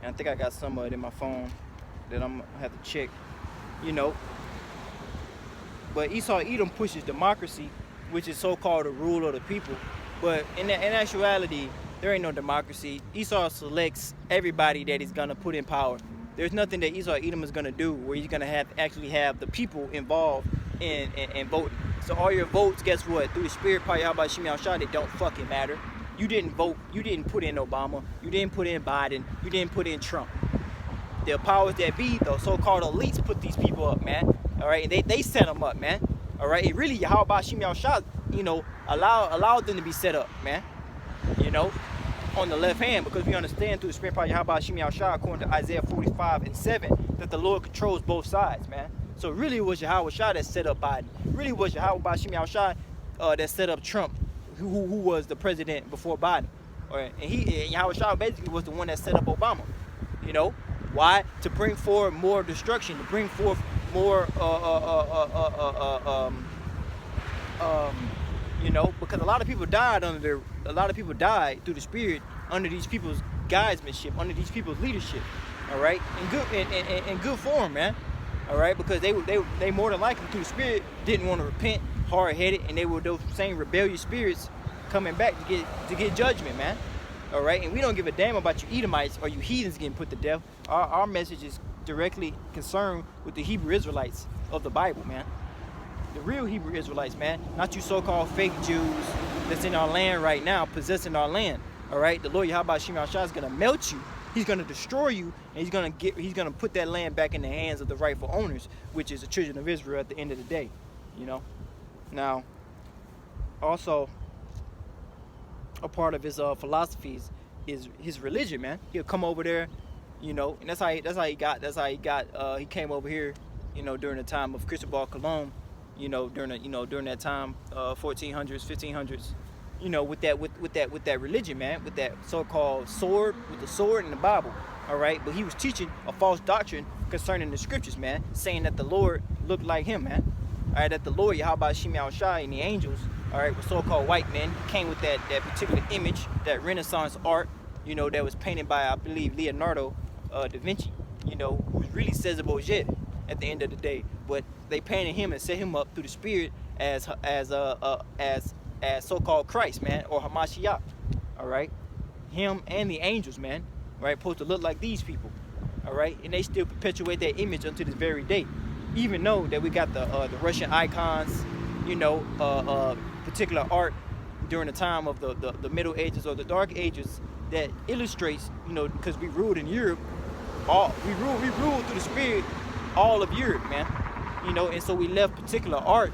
and I think I got some of it in my phone that I'm gonna have to check. You know, but Esau Edom pushes democracy, which is so-called the rule of the people. But in actuality, there ain't no democracy. Esau selects everybody that he's gonna put in power. There's nothing that Esau Edom is gonna do where he's gonna actually have the people involved in voting. So all your votes, guess what? Through the spirit part, Yahawashi, they don't fucking matter. You didn't vote. You didn't put in Obama. You didn't put in Biden. You didn't put in Trump. The powers that be, the so-called elites, put these people up, man. All right, and they set them up, man. All right, it really Yahawashi, you know, allowed them to be set up, man. You know, on the left hand, because we understand through the spirit part, Yahawashi, according to Isaiah 45:7, that the Lord controls both sides, man. So really, it was Yahawashi that set up Biden. Really, it was Yahawashi that set up Trump, who was the president before Biden. All right, and Yahawashi basically was the one that set up Obama. You know. Why? To bring forward more destruction, to bring forth more, you know, because a lot of people died through the spirit under these people's guidesmanship, under these people's leadership. All right, in good form, man. All right, because they more than likely through the spirit didn't want to repent, hard-headed, and they were those same rebellious spirits coming back to get judgment, man. All right, and we don't give a damn about you Edomites or you heathens getting put to death. Our message is directly concerned with the Hebrew Israelites of the Bible, man. The real Hebrew Israelites, man. Not you so-called fake Jews that's in our land right now, possessing our land. All right, the Lord Yahawashi is gonna melt you. He's gonna destroy you, and he's gonna put that land back in the hands of the rightful owners, which is the children of Israel at the end of the day. You know. Now, also, a part of his philosophies is his religion, man. He'll come over there you know, and he came over here, you know, during the time of Cristobal Colon, you know, during that time, 1400s, 1500s, you know, with that religion, man, with that so-called sword, with the sword and the Bible, all right. But he was teaching a false doctrine concerning the scriptures, man, saying that the Lord looked like him, man, all right, that the Lord Yahawashi and the angels, all right, were so-called white men, came with that particular image, that Renaissance art, you know, that was painted by, I believe, Leonardo da Vinci, you know, who's really Cesar Borgia at the end of the day. But they painted him and set him up through the spirit as so-called Christ, man, or Hamashiach, all right. Him and the angels, man, right, supposed to look like these people, all right. And they still perpetuate that image unto this very day, even though that we got the Russian icons, you know, particular art during the time of the Middle Ages or the Dark Ages that illustrates, you know, because we ruled in Europe, we ruled through the spirit all of Europe, man, you know, and so we left particular art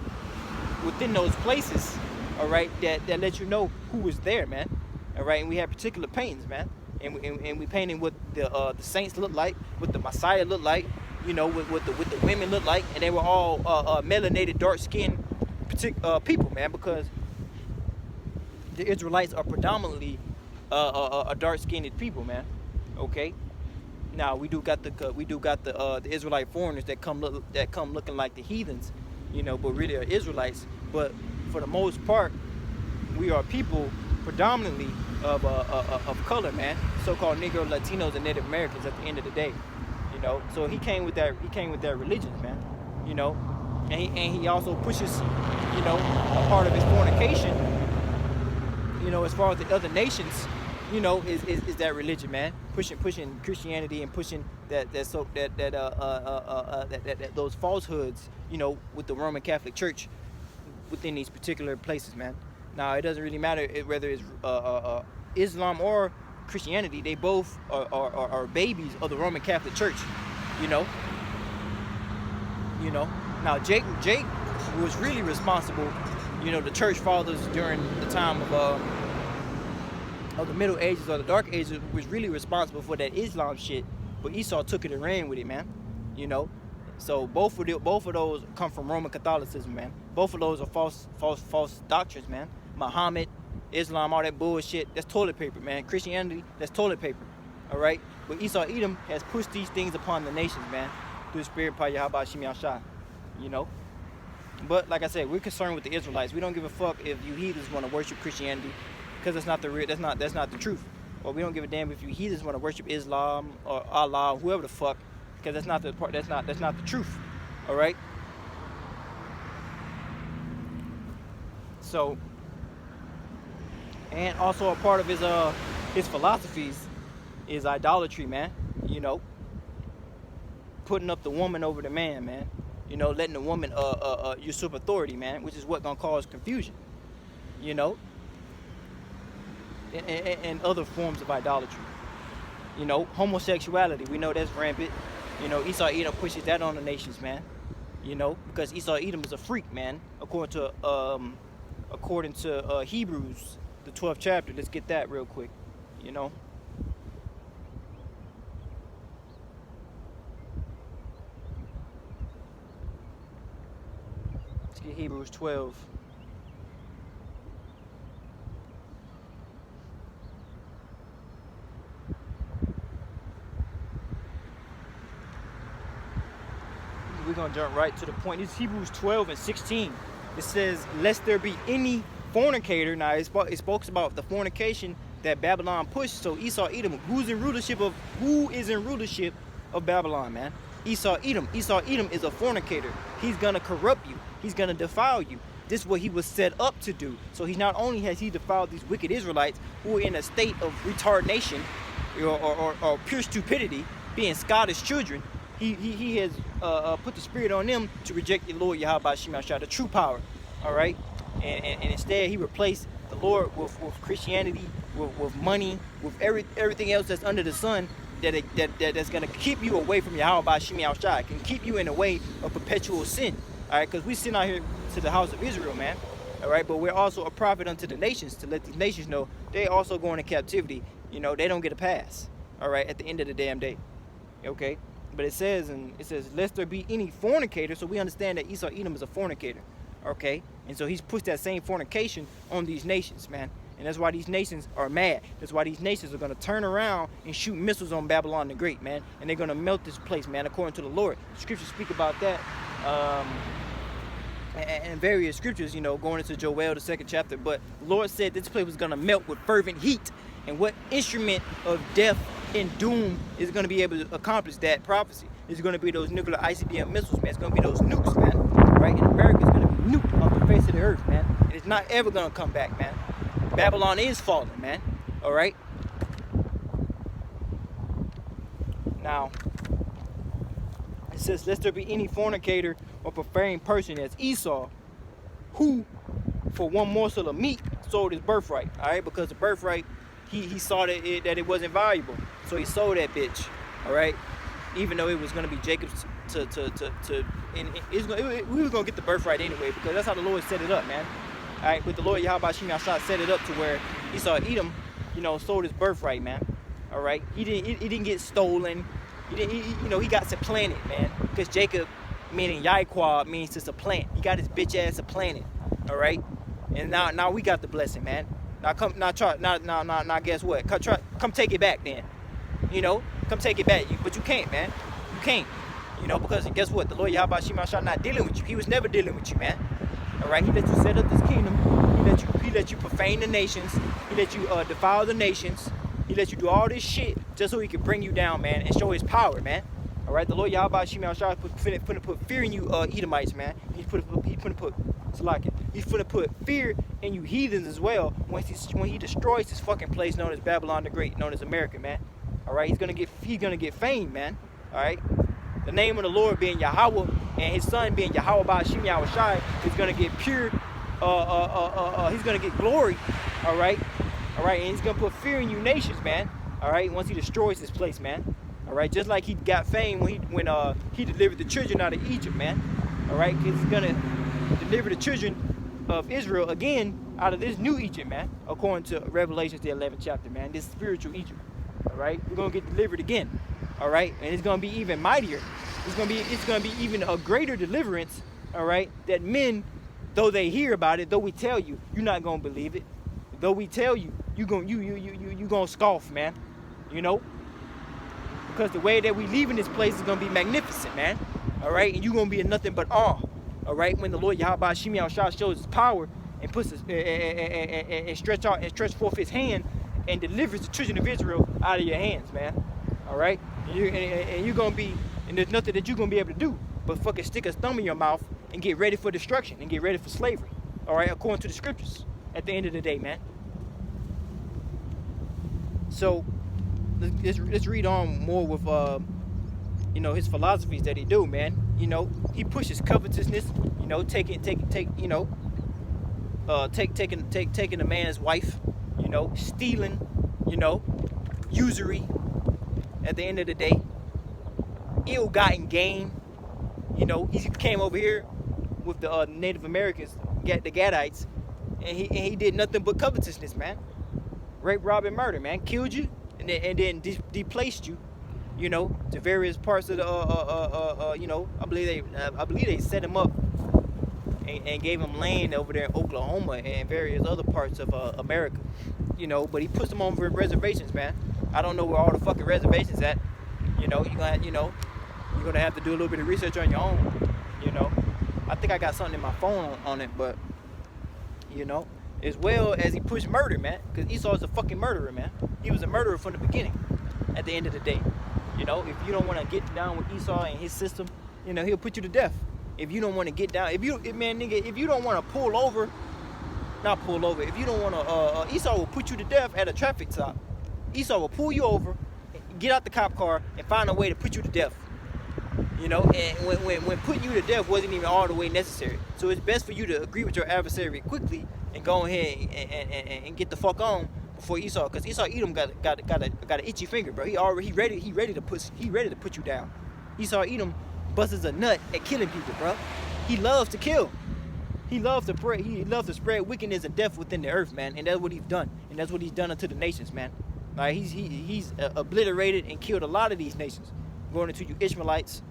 within those places, all right, that let you know who was there, man, all right. And we had particular paintings, man, and we painted what the saints looked like, what the Messiah looked like, you know, what the women looked like, and they were all melanated, dark-skinned people, man, because the Israelites are predominantly a dark-skinned people, man. Okay. Now we do got the Israelite foreigners that come looking like the heathens, you know, but really are Israelites. But for the most part, we are people predominantly of color, man. So-called Negro, Latinos, and Native Americans at the end of the day, you know. So he came with that religion, man, you know, and he also pushes, you know, a part of his fornication, you know, as far as the other nations, you know, is that religion, man, pushing Christianity and pushing those falsehoods, you know, with the Roman Catholic Church within these particular places, man. Now it doesn't really matter whether it's Islam or Christianity; they both are babies of the Roman Catholic Church, you know. You know. Now Jake was really responsible, you know, the church fathers during the time of the Middle Ages or the Dark Ages was really responsible for that Islam shit, but Esau took it and ran with it, man. You know, so both of those come from Roman Catholicism, man. Both of those are false doctrines, man. Muhammad, Islam, all that bullshit, that's toilet paper, man. Christianity, that's toilet paper, all right. But Esau Edom has pushed these things upon the nations, man, through the spirit of Yahawashi, you know. But like I said, we're concerned with the Israelites. We don't give a fuck if you heathens want to worship Christianity, because that's not the truth. Or we don't give a damn if you heathens want to worship Islam or Allah or whoever the fuck, because that's not the truth. All right. So, and also a part of his philosophies is idolatry, man. You know, putting up the woman over the man, you know, letting the woman usurp authority, man, which is what gonna cause confusion, you know, and other forms of idolatry. You know, homosexuality, we know that's rampant. You know, Esau Edom pushes that on the nations, man, you know, because Esau Edom is a freak, man, according to Hebrews, the 12th chapter. Let's get that real quick, you know. Let's get Hebrews 12. We're going to jump right to the point. This is Hebrews 12 and 16. It says, lest there be any fornicator. Now, it speaks about the fornication that Babylon pushed. So Esau Edom, who is in rulership of Babylon, man? Esau Edom. Esau Edom is a fornicator. He's going to corrupt you. He's going to defile you. This is what he was set up to do. So he not only has he defiled these wicked Israelites who are in a state of retardation or pure stupidity, being Scottish children, he has put the spirit on them to reject the Lord Yahawashi, the true power. All right, and instead he replaced the Lord with Christianity, with money, with everything else that's under the sun that's gonna keep you away from Yahawashi, can keep you in a way of perpetual sin. All right, because we sin out here to the house of Israel, man. All right, but we're also a prophet unto the nations to let these nations know they also going into captivity. You know, they don't get a pass. All right, at the end of the damn day. Okay, but it says lest there be any fornicator. So we understand that Esau Edom is a fornicator. Okay, and so he's pushed that same fornication on these nations, man. And that's why these nations are mad. That's why these nations are going to turn around and shoot missiles on Babylon the Great, man. And they're going to melt this place, man, according to the Lord. The scriptures speak about that. And various scriptures, you know, going into Joel, the 2nd chapter. But the Lord said this place was going to melt with fervent heat. And what instrument of death and doom is going to be able to accomplish that prophecy? It's going to be those nuclear ICBM missiles, man. It's going to be those nukes, man. Right? And America is going to be nuked off the face of the earth, man. And it's not ever going to come back, man. Babylon is falling, man. All right? Now, it says, lest there be any fornicator or profane person as Esau, who for one morsel of meat sold his birthright. All right? Because the birthright, he saw that it wasn't valuable. So he sold that bitch. All right? Even though it was going to be Jacob's we was going to get the birthright anyway, because that's how the Lord set it up, man. All right, but the Lord Yahawashi set it up to where Esau Edom, you know, sold his birthright, man. All right, he didn't get stolen. He got supplanted, man. Because Jacob, meaning Yahawah, means to supplant. He got his bitch ass supplanted. All right, and now we got the blessing, man. Now guess what? Come take it back, then. You know, come take it back. But you can't, man. You can't. You know, because guess what? The Lord Yahawashi not dealing with you. He was never dealing with you, man. All right, he let you set up this kingdom. He let you profane the nations. He let you defile the nations. He let you do all this shit just so he could bring you down, man, and show his power, man. All right, the Lord Yahawashi put fear in you, Edomites, man. He's put fear in you heathens as well when he destroys this fucking place known as Babylon the Great, known as America, man. All right, he's gonna get fame, man. All right. The name of the Lord being Yahawah and his son being Yahawah Yahawashi is going to get pure, he's going to get glory, all right, and he's going to put fear in you nations, man, all right, once he destroys this place, man, all right, just like he got fame when he delivered the children out of Egypt, man, all right, because he's going to deliver the children of Israel again out of this new Egypt, man, according to Revelation, the 11th chapter, man, this spiritual Egypt, all right, we're going to get delivered again. All right, and it's gonna be even mightier. It's gonna be even a greater deliverance. All right, that men, though they hear about it, though we tell you, you're not gonna believe it. Though we tell you, you gonna scoff, man. You know, because the way that we leaving this place is gonna be magnificent, man. All right, and you're gonna be in nothing but awe. All right, when the Lord Yahawashi shows his power and puts his, and stretch forth his hand and delivers the children of Israel out of your hands, man. All right. And you're gonna be, and there's nothing that you're gonna be able to do but fucking stick a thumb in your mouth and get ready for destruction and get ready for slavery. All right, according to the scriptures. At the end of the day, man. So let's read on more with his philosophies that he do, man. You know, he pushes covetousness. You know, taking a man's wife. You know, stealing. You know, usury. At the end of the day, ill-gotten gain. You know, he came over here with the Native Americans, the Gadites, and he did nothing but covetousness, man. Rape, rob, and murder, man. Killed you and then displaced you. You know, to various parts of the I believe they set him up and gave him land over there in Oklahoma and various other parts of America. You know, but he puts them on reservations, man. I don't know where all the fucking reservations at. You know, you're gonna have to do a little bit of research on your own. You know, I think I got something in my phone on it, but you know, as well as he pushed murder, man. Because Esau is a fucking murderer, man. He was a murderer from the beginning. At the end of the day, you know, if you don't want to get down with Esau and his system, you know, he'll put you to death. If you don't want to get down, if you don't want to pull over, if you don't want to, Esau will put you to death at a traffic stop. Esau will pull you over, get out the cop car, and find a way to put you to death. You know, and when putting you to death wasn't even all the way necessary. So it's best for you to agree with your adversary quickly and go ahead and get the fuck on before Esau, because Esau Edom got an itchy finger, bro. He ready to put you down. Esau Edom busts a nut at killing people, bro. He loves to kill. He loves to pray. He loves to spread wickedness and death within the earth, man. And that's what he's done. And that's what he's done unto the nations, man. Like he's obliterated and killed a lot of these nations. going into you Ishmaelites,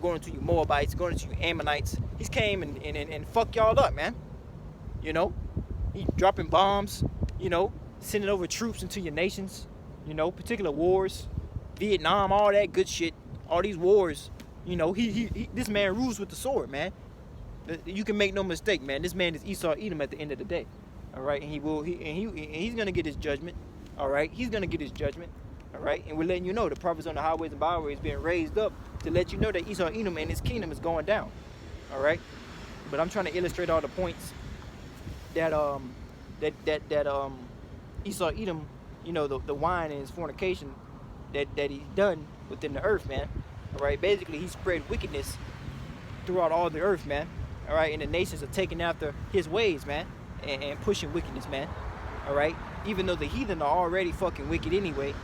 going into you Moabites, going into you Ammonites. He's came and fuck y'all up, man. He dropping bombs, sending over troops into your nations, particular wars, Vietnam, all that good shit, all these wars. This man rules with the sword, man. You can make no mistake, man. This man is Esau Edom at the end of the day. All right, and he's gonna get his judgment. All right, he's gonna get his judgment. All right, and we're letting you know the prophets on the highways and byways being raised up to let you know that Esau Edom and his kingdom is going down. All right, but I'm trying to illustrate all the points that Esau Edom, the wine and his fornication that he's done within the earth, man. All right, basically he spread wickedness throughout all the earth, man. All right, and the nations are taking after his ways, man, and pushing wickedness, man. All right, even though the heathen are already fucking wicked anyway,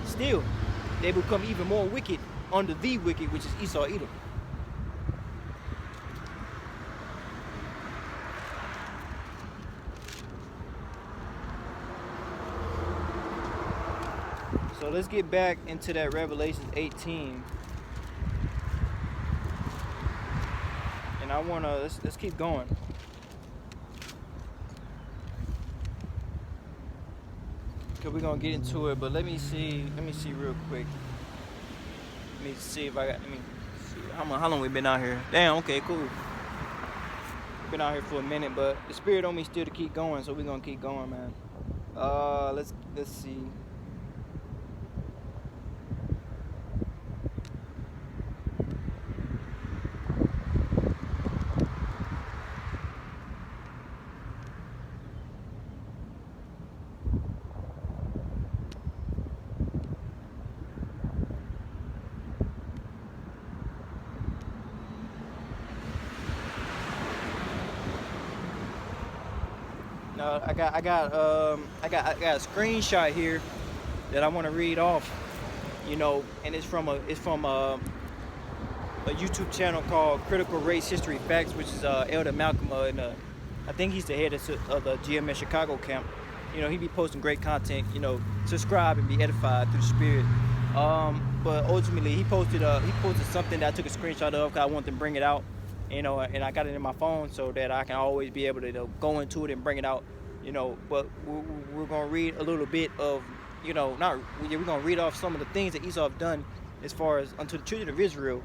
still they become even more wicked under the wicked, which is Esau Edom. So let's get back into that Revelation 18. And I wanna let's keep going. Cause we're gonna get into it, but let me see real quick. Let me see if I got. Let me see how long we been out here. Damn. Okay. Cool. Been out here for a minute, but the spirit on me still to keep going, so we're gonna keep going, man. Let's see. I got a screenshot here that I want to read off, and it's from a YouTube channel called Critical Race History Facts, which is Elder Malcolm, and I think he's the head of the GMS Chicago camp. He be posting great content. Subscribe and be edified through the Spirit. But ultimately, he posted something that I took a screenshot of because I wanted to bring it out. And I got it in my phone so that I can always be able to go into it and bring it out, but we're going to read a little bit of, we're going to read off some of the things that Esau have done as far as unto the children of Israel,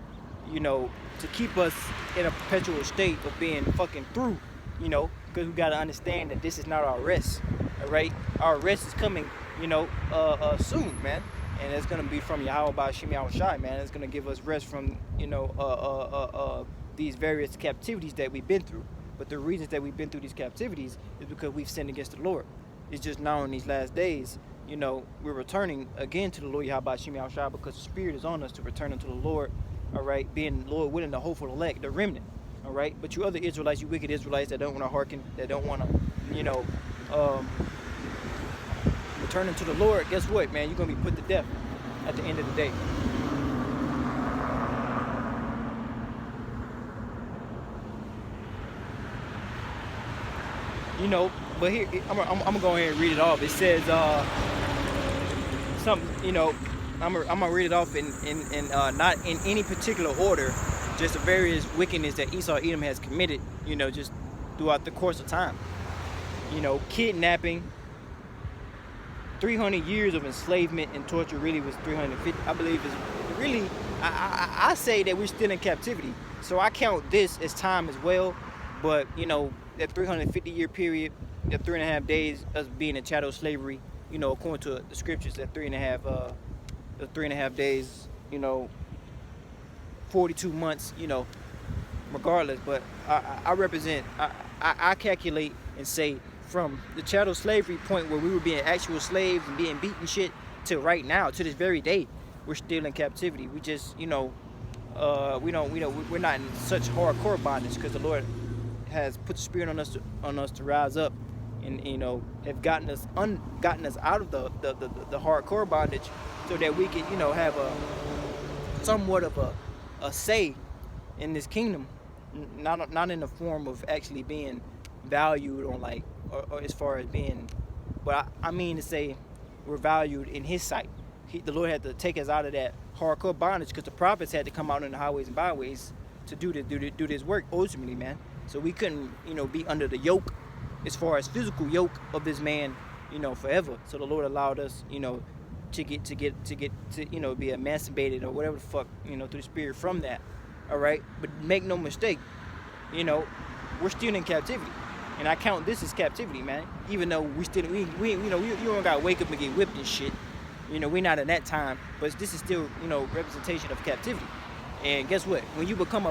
to keep us in a perpetual state of being fucking through, because we got to understand that this is not our rest, all right? Our rest is coming, soon, man. And it's going to be from Yahawah by Yahawashi, man. It's going to give us rest from, these various captivities that we've been through. But the reasons that we've been through these captivities is because we've sinned against the Lord. It's just now in these last days, we're returning again to the Lord Yahawah Yahawashi because the Spirit is on us to return unto the Lord, all right, being Lord willing, the hopeful elect, the remnant, all right? But you other Israelites, you wicked Israelites that don't want to hearken, that don't want to, return unto the Lord, guess what, man? You're going to be put to death at the end of the day. But here I'm gonna go ahead and read it off. It says something, I'm gonna read it off in not in any particular order, just the various wickedness that Esau Edom has committed, just throughout the course of time. Kidnapping, 300 years of enslavement and torture, really was 350, I believe is really, I say that we're still in captivity. So I count this as time as well, but that 350-year period, that 3.5 days us being in chattel slavery, according to the scriptures, that 3.5 days, 42 months, regardless. But I calculate and say from the chattel slavery point where we were being actual slaves and being beaten shit to right now, to this very day, we're still in captivity. We just, we're not in such hardcore bondage because the Lord has put the Spirit on us to rise up and have gotten us out of the hardcore bondage so that we can have a somewhat of a say in this kingdom, not in the form of actually being valued on or as far as being, but I mean to say we're valued in His sight. the Lord had to take us out of that hardcore bondage, because the prophets had to come out in the highways and byways to do this work ultimately, man. So we couldn't, be under the yoke, as far as physical yoke of this man, forever. So the Lord allowed us, to be emancipated or whatever the fuck, through the Spirit from that. All right, but make no mistake, we're still in captivity, and I count this as captivity, man. Even though we you don't gotta wake up and get whipped and shit. We're not in that time, but this is still, representation of captivity. And guess what? When you become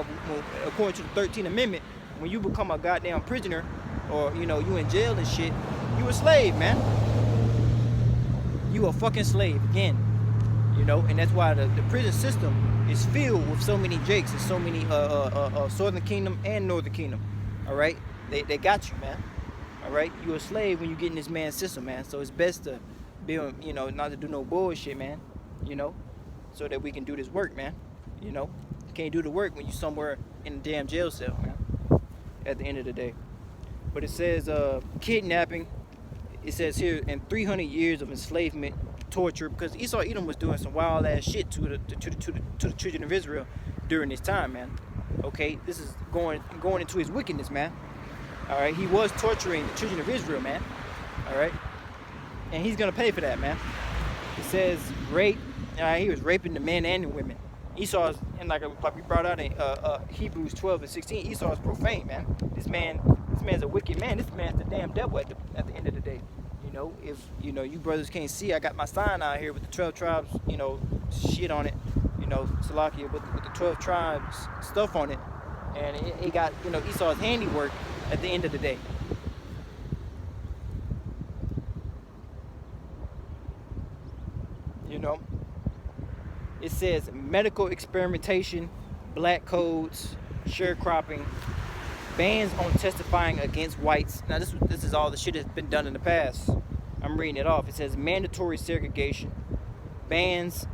according to the 13th Amendment, when you become a goddamn prisoner, or you in jail and shit, you a slave, man. You a fucking slave again, and that's why the prison system is filled with so many Jakes and so many Southern Kingdom and Northern Kingdom. All right, they got you, man. All right, you a slave when you get in this man's system, man. So it's best to be, not to do no bullshit, man. So that we can do this work, man. You can't do the work when you somewhere in a damn jail cell, man. At the end of the day. But it says kidnapping. It says here, in 300 years of enslavement, torture, because Esau Edom was doing some wild ass shit to the children of Israel during this time, man. Okay, this is going into his wickedness, man. All right, he was torturing the children of Israel, man. All right, and he's gonna pay for that, man. It says rape. He was raping the men and the women. Esau's, and like we brought out in Hebrews 12 and 16, Esau is profane, man. This man's a wicked man. This man's the damn devil at the end of the day. If you brothers can't see, I got my sign out here with the 12 tribes, shit on it, Salakia, with the 12 tribes stuff on it, and it got, Esau's handiwork at the end of the day. It says medical experimentation, black codes, sharecropping, bans on testifying against whites. Now this is all the shit that's been done in the past. I'm reading it off. It says mandatory segregation, bans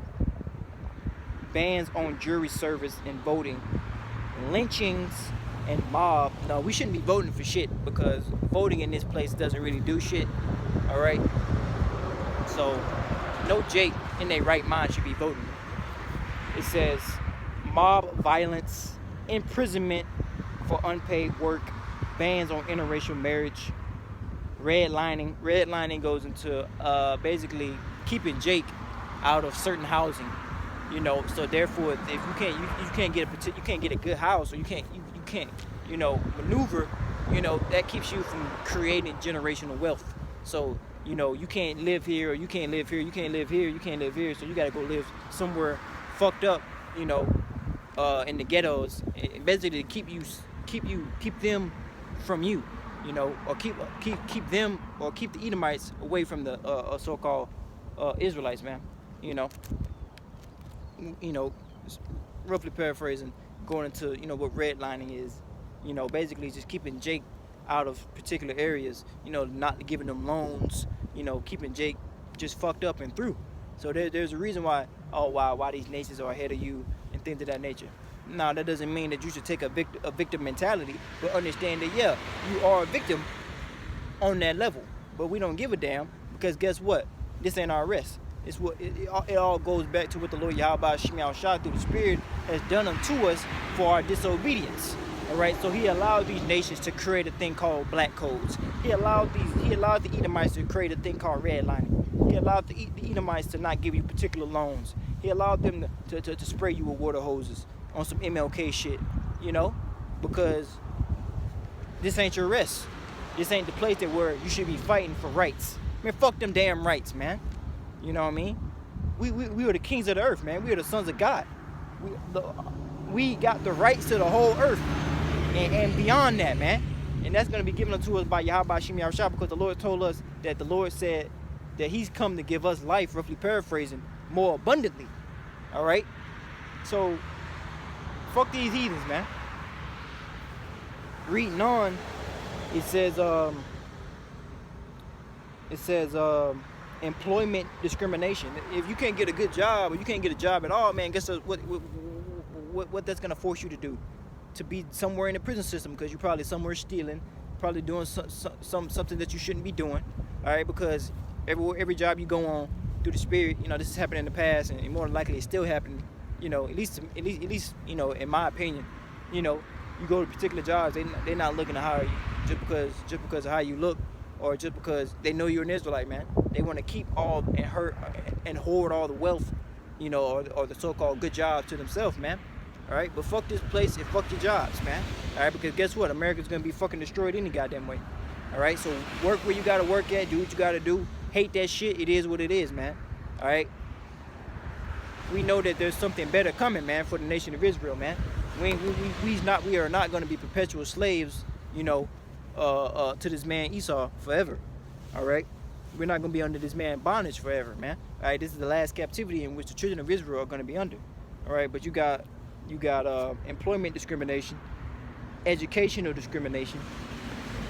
on jury service and voting, lynchings and mob. No, we shouldn't be voting for shit, because voting in this place doesn't really do shit. All right. So no Jake in their right mind should be voting. It says mob violence, imprisonment for unpaid work, bans on interracial marriage, redlining. Redlining goes into basically keeping Jake out of certain housing. So therefore, if you can't get a good house, or you can't maneuver, that keeps you from creating generational wealth. So you can't live here, or you can't live here, you can't live here, you can't live here. So you gotta go live somewhere fucked up, in the ghettos, basically to keep them from you, or keep them, or keep the Edomites away from the so-called Israelites, man. Roughly paraphrasing, going into what redlining is, basically just keeping Jake out of particular areas, not giving them loans, keeping Jake just fucked up and through. So there's a reason why these nations are ahead of you and things of that nature. Now, that doesn't mean that you should take a victim mentality, but understand that, yeah, you are a victim on that level. But we don't give a damn, because guess what? This ain't our rest. It all goes back to what the Lord Yahawashi through the Spirit has done unto us for our disobedience. All right, so he allowed these nations to create a thing called black codes. He allowed the Edomites to create a thing called redlining. He allowed the Edomites to not give you particular loans. He allowed them to spray you with water hoses on some MLK shit, because this ain't your rest. This ain't the place where you should be fighting for rights. Man, fuck them damn rights, man. You know what I mean? We are the kings of the earth, man. We are the sons of God. We got the rights to the whole earth and beyond that, man. And that's going to be given unto us by Yahawashi, because the Lord told us that the Lord said that he's come to give us life, roughly paraphrasing, more abundantly. All right? So, fuck these heathens, man. Reading on, it says employment discrimination. If you can't get a good job, or you can't get a job at all, man, guess what that's gonna force you to do? To be somewhere in the prison system, because you're probably somewhere stealing, probably doing something that you shouldn't be doing. All right, because every job you go on, through the Spirit, you know, this has happened in the past, and more than likely it's still happening. You know, at least, you know, in my opinion, you know, you go to particular jobs, they're not looking to hire you just because of how you look, or just because they know you're an Israelite, man. They want to keep all and hoard all the wealth, you know, or the so-called good jobs to themselves, man. All right, but fuck this place and fuck your jobs, man. All right, because guess what? America's gonna be fucking destroyed any goddamn way. All right, so work where you gotta work at, do what you gotta do. Hate that shit. It is what it is, man. All right. We know that there's something better coming, man, for the nation of Israel, man. We are not going to be perpetual slaves, you know, to this man Esau forever. All right, we're not going to be under this man bondage forever, man. All right, this is the last captivity in which the children of Israel are going to be under. All right, but you got employment discrimination, educational discrimination,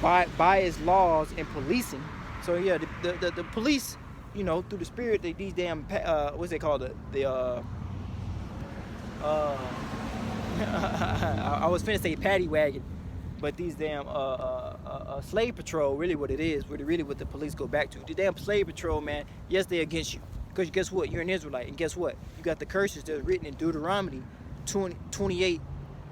biased laws and policing. So yeah, the police, you know, through the Spirit, these damn what's they called I was finna say paddy wagon, but these damn slave patrol, really what it is, really what the police go back to. The damn slave patrol, man, yes, they're against you, because guess what, you're an Israelite, and guess what, you got the curses that are written in Deuteronomy 28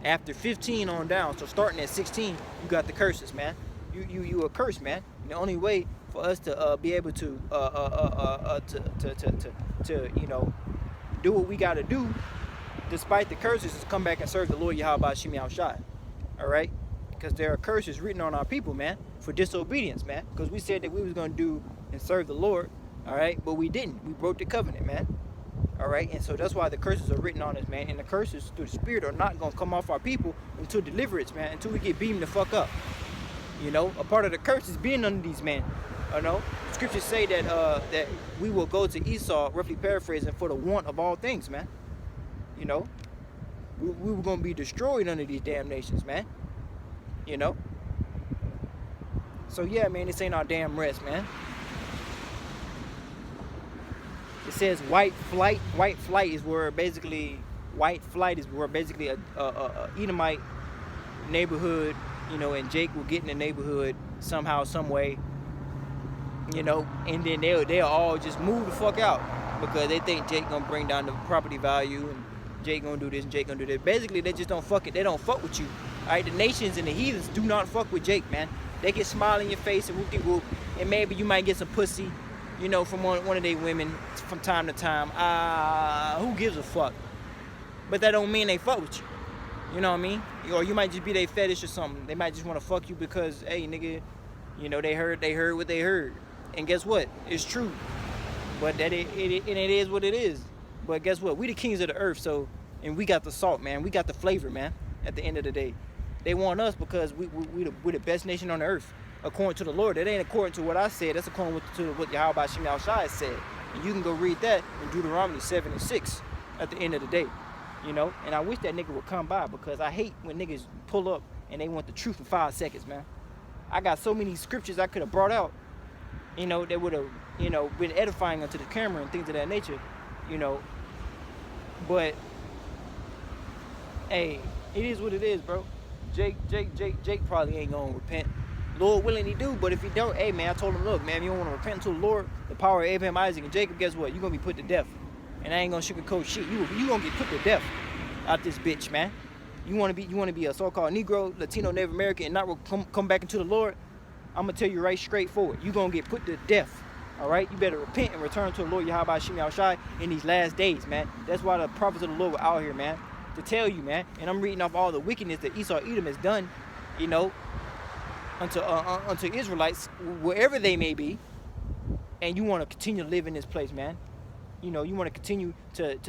after 15 on down. So starting at 16, you got the curses, man. You a curse, man. And the only way for us to be able to you know, do what we got to do despite the curses is come back and serve the Lord Yahawashi. All right, because there are curses written on our people, man, for disobedience, man, because we said that we was going to do and serve the Lord. All right, but we didn't. We broke the covenant, man. All right, and so that's why the curses are written on us, man, and the curses through the Spirit are not going to come off our people until deliverance, man, until we get beamed the fuck up. You know, a part of the curse is being under these men. You know, the scriptures say that that we will go to Esau, roughly paraphrasing, for the want of all things, man. You know, we were gonna be destroyed under these damn nations, man. You know. So yeah, man, this ain't our damn rest, man. It says white flight. White flight is where basically a Edomite neighborhood. You know, and Jake will get in the neighborhood somehow, some way, you know, and then they'll all just move the fuck out because they think Jake gonna bring down the property value and Jake gonna do this and Jake gonna do that. Basically, they just don't fuck it. They don't fuck with you. All right, the nations and the heathens do not fuck with Jake, man. They can smile in your face and whoop-de-whoop, and maybe you might get some pussy, you know, from one of their women from time to time. Who gives a fuck? But that don't mean they fuck with you. You know what I mean? Or you might just be their fetish or something. They might just want to fuck you because, hey, nigga, you know, they heard what they heard. And guess what? It's true. But it is what it is. But guess what? We the kings of the earth, so, and we got the salt, man. We got the flavor, man, at the end of the day. They want us because we're the best nation on the earth, according to the Lord. That ain't according to what I said. That's according to what Yahawashi said. And you can go read that in Deuteronomy 7 and 6 at the end of the day. You know, and I wish that nigga would come by because I hate when niggas pull up and they want the truth in 5 seconds, man. I got so many scriptures I could have brought out, you know, that would have, you know, been edifying unto the camera and things of that nature, you know. But, hey, it is what it is, bro. Jake probably ain't gonna repent. Lord willing, he do, but if he don't, hey, man, I told him, look, man, if you don't want to repent to the Lord, the power of Abraham, Isaac, and Jacob, guess what? You're gonna be put to death. And I ain't gonna sugarcoat shit. You gonna get put to death out this bitch, man. You wanna be a so-called Negro, Latino, Native American, and not come back into the Lord? I'm gonna tell you right straightforward. You gonna get put to death. All right. You better repent and return to the Lord Yahawashi in these last days, man. That's why the prophets of the Lord were out here, man, to tell you, man. And I'm reading off all the wickedness that Esau Edom has done, you know, unto Israelites, wherever they may be. And you want to continue to live in this place, man. You know, you want to continue to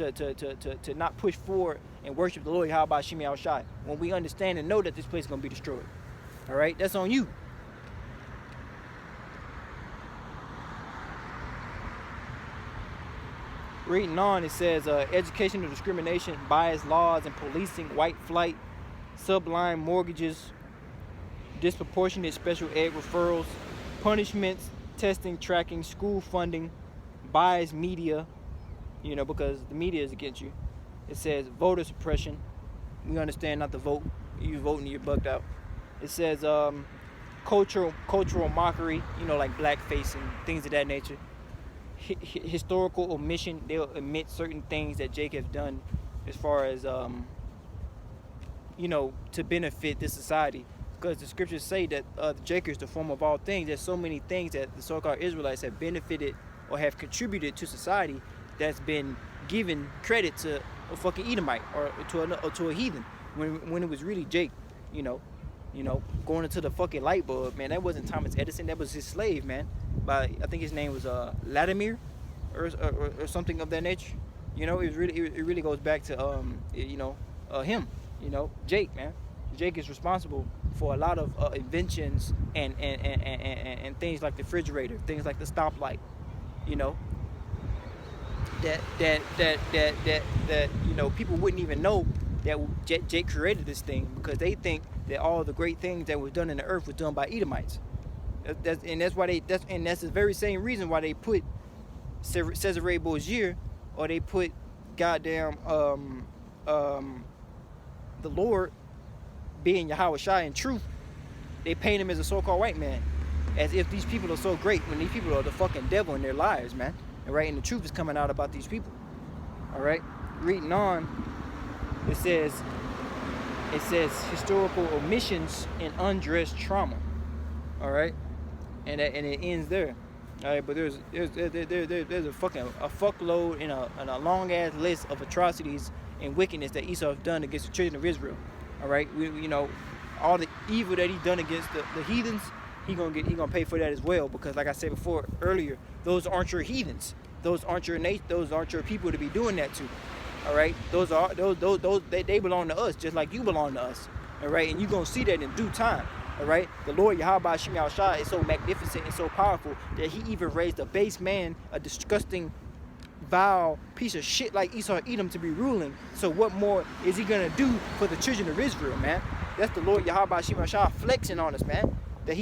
not push forward and worship the Lord Yahawashi when we understand and know that this place is going to be destroyed. All right? That's on you. Reading on, it says, educational discrimination, biased laws and policing, white flight, sublime mortgages, disproportionate special ed referrals, punishments, testing, tracking, school funding, biased media, you know, because the media is against you. It says voter suppression. We understand not to vote. You voting, you're bugged out. It says cultural mockery, you know, like blackface and things of that nature. historical omission. They'll omit certain things that Jake has done as far as to benefit this society, because the scriptures say that the Jacob is the form of all things. There's so many things that the so-called Israelites have benefited or have contributed to society that's been given credit to a fucking Edomite or to a heathen, when it was really Jake. Going into the fucking light bulb, man. That wasn't Thomas Edison. That was his slave, man. I think his name was Latimer or something of that nature. It really goes back to him. Jake, man. Jake is responsible for a lot of inventions and things like the refrigerator, things like the stoplight. That people wouldn't even know that Jake created this thing, because they think that all the great things that was done in the earth was done by Edomites. That's the very same reason why they put Cesare Borgia, or they put goddamn the Lord being Yahawashi in truth. They paint him as a so-called white man, as if these people are so great, when these people are the fucking devil in their lives, man. And the truth is coming out about these people. All right, reading on, it says historical omissions and undressed trauma. All right, and it ends there. All right, but there's a fuckload and a long ass list of atrocities and wickedness that Esau has done against the children of Israel. All right, all the evil that he done against the heathens, he gonna pay for that as well, because like I said before earlier, those aren't your heathens. Those aren't your people to be doing that to. All right, they belong to us, just like you belong to us. All right, and you're gonna see that in due time. All right, the Lord Yahawashi is so magnificent and so powerful that he even raised a base man, a disgusting, vile piece of shit like Esau Edom to be ruling. So what more is he gonna do for the children of Israel, man? That's the Lord Yahawashi flexing on us, man. That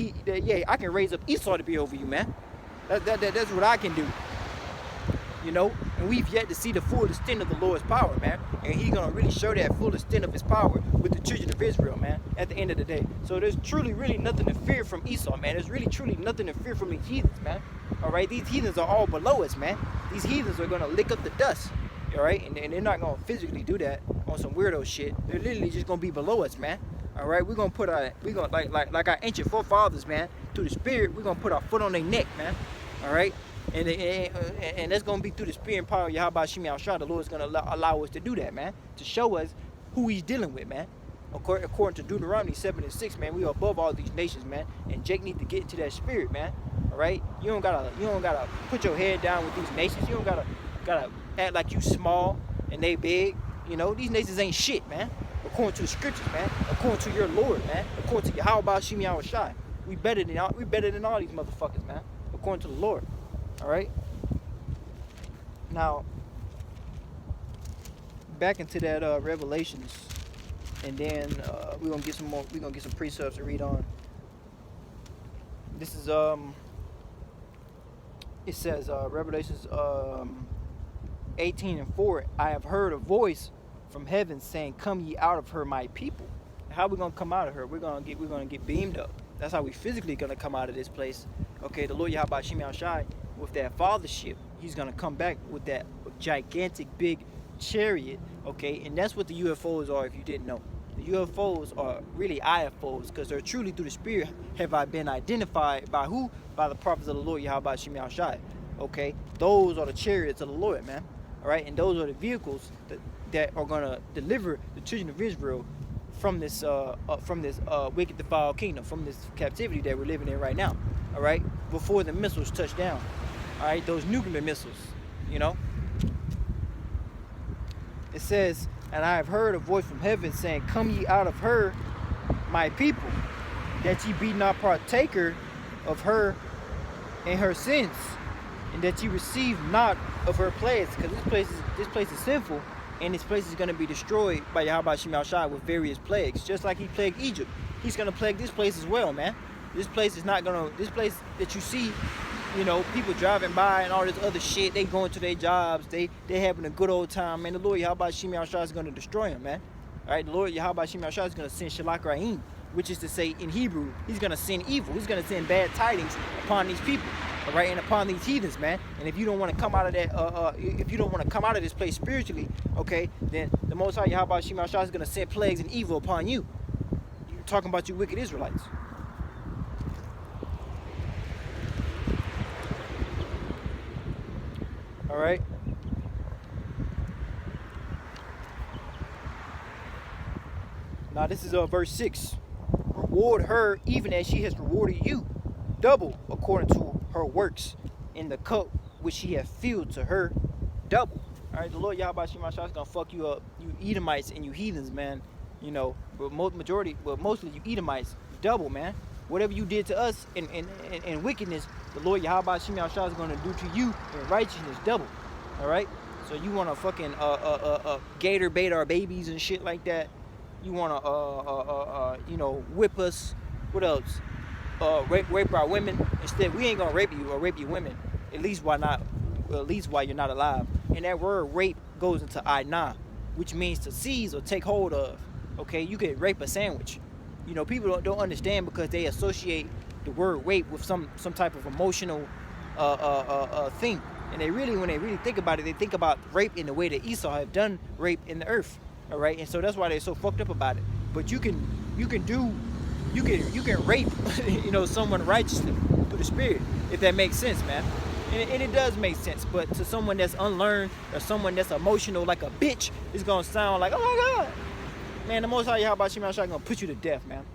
I can raise up Esau to be over you, man. That's what I can do. And we've yet to see the full extent of the Lord's power, man. And he's gonna really show that full extent of his power with the children of Israel, man, at the end of the day. So there's truly really nothing to fear from Esau, man. There's really truly nothing to fear from the heathens, man. All right, these heathens are all below us, man. These heathens are gonna lick up the dust. All right, and they're not gonna physically do that on some weirdo shit. They're literally just gonna be below us, man. All right, we're gonna like our ancient forefathers, man, through the spirit, we're gonna put our foot on their neck, man. All right, and that's gonna be through the spirit and power of Yahawashi. The Lord's gonna allow us to do that, man, to show us who he's dealing with, man. According to Deuteronomy 7:6, man, we are above all these nations, man. And Jake needs to get into that spirit, man. All right, you don't gotta put your head down with these nations. You don't gotta act like you small and they big. These nations ain't shit, man. According to the scriptures, man. According to your Lord, man. According to Yahawashi, we better than all these motherfuckers, man. According to the Lord. All right. Now, back into that Revelations, and then we're gonna get some more. We're gonna get some precepts to read on. This is It says Revelations 18:4. I have heard a voice from heaven saying, "Come ye out of her, my people." How are we gonna come out of her? We're gonna get beamed up. That's how we physically gonna come out of this place. Okay, the Lord Yahawashi with that fathership, he's gonna come back with that gigantic big chariot. Okay, and that's what the UFOs are, if you didn't know. The UFOs are really IFOs, because they're truly through the spirit have I been identified by who? By the prophets of the Lord Yahawashi. Okay, those are the chariots of the Lord, man. All right, and those are the vehicles that are gonna deliver the children of Israel from this wicked defiled kingdom, from this captivity that we're living in right now. All right, before the missiles touch down. All right, those nuclear missiles. It says, and I have heard a voice from heaven saying, "Come ye out of her, my people, that ye be not partaker of her and her sins, and that ye receive not of her plagues," because this place is sinful, and this place is going to be destroyed by Yahawashi with various plagues, just like he plagued Egypt. He's going to plague this place as well, man. This place that you see, people driving by and all this other shit, they going to their jobs, they having a good old time, man. The Lord Yahawashi is going to destroy them, man. All right, the Lord Yahawashi is going to send Shalak Ra'im, which is to say in Hebrew, he's going to send evil. He's going to send bad tidings upon these people. all right, and upon these heathens, man. And if you don't want to come out of that, if you don't want to come out of this place spiritually, okay, then the Most High Yahawashi is going to send plagues and evil upon you. You're talking about you wicked Israelites. All right. Now this is verse 6. Reward her even as she has rewarded you, double according to her works, in the cup which she hath filled to her, double. All right, the Lord Yahawashi is gonna fuck you up, you Edomites and you heathens, man. You know, but mostly you Edomites, double, man. Whatever you did to us in wickedness, the Lord Yahawashi is gonna do to you in righteousness, double. All right. So you wanna fucking gator bait our babies and shit like that. You want to, you know, whip us. What else? Rape our women. Instead, we ain't gonna rape you or rape your women. At least while you're not alive. And that word rape goes into "aina," which means to seize or take hold of. Okay, you could rape a sandwich. You know, people don't understand because they associate the word rape with some type of emotional thing. And when they really think about it, they think about rape in the way that Esau have done rape in the earth. All right, and so that's why they're so fucked up about it. But you can rape, you know, someone righteously through the Spirit, if that makes sense, man. And it does make sense. But to someone that's unlearned or someone that's emotional like a bitch, it's gonna sound like, oh my God, man. The Most High Yahawashi gonna put you to death, man.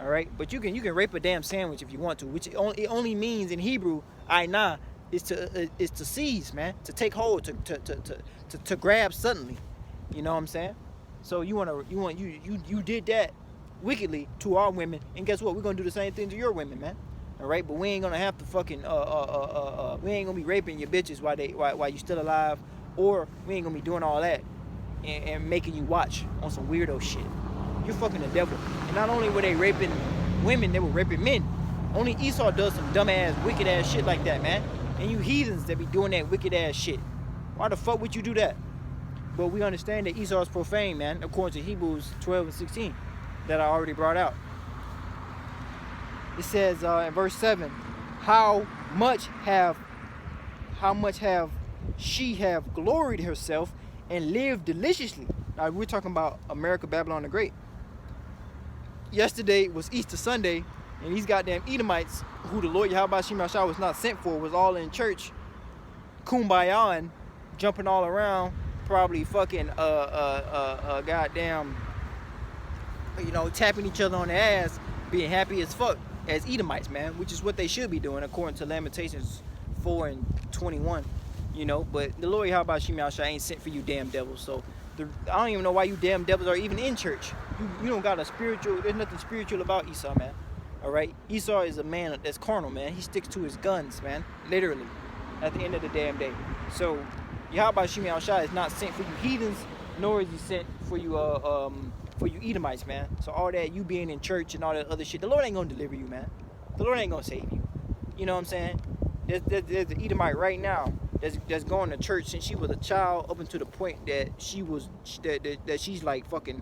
All right, but you can rape a damn sandwich if you want to, which it only means in Hebrew, "aina," is to seize, man, to take hold, to grab suddenly. You know what I'm saying? So you did that wickedly to our women, and guess what? We're gonna do the same thing to your women, man. All right, but we ain't gonna have to fucking we ain't gonna be raping your bitches while you still alive, or we ain't gonna be doing all that and making you watch on some weirdo shit. You're fucking the devil. And not only were they raping women, they were raping men. Only Esau does some dumbass, wicked ass shit like that, man. And you heathens that be doing that wicked ass shit. Why the fuck would you do that? But we understand that Esau is profane, man, according to Hebrews 12 and 16 that I already brought out. It says in verse 7, how much have she have gloried herself and lived deliciously. Now we're talking about America, Babylon the Great. Yesterday was Easter Sunday, and these goddamn Edomites, who the Lord Yahawashi was not sent for, was all in church, kumbayaing, jumping all around, probably fucking goddamn, you know, tapping each other on the ass, being happy as fuck as Edomites, man, which is what they should be doing according to Lamentations 4 and 21, you know. But the Lord Yahawashi ain't sent for you damn devils. So I don't even know why you damn devils are even in church. You don't got a spiritual, there's nothing spiritual about Esau, man. All right, Esau is a man that's carnal, man. He sticks to his guns, man, literally, at the end of the damn day. So Yahawashi is not sent for you heathens, nor is he sent for you Edomites, man. So all that you being in church and all that other shit, the Lord ain't gonna deliver you, man. The Lord ain't gonna save you. You know what I'm saying? There's an Edomite right now that's going to church since she was a child up until the point that that she's like fucking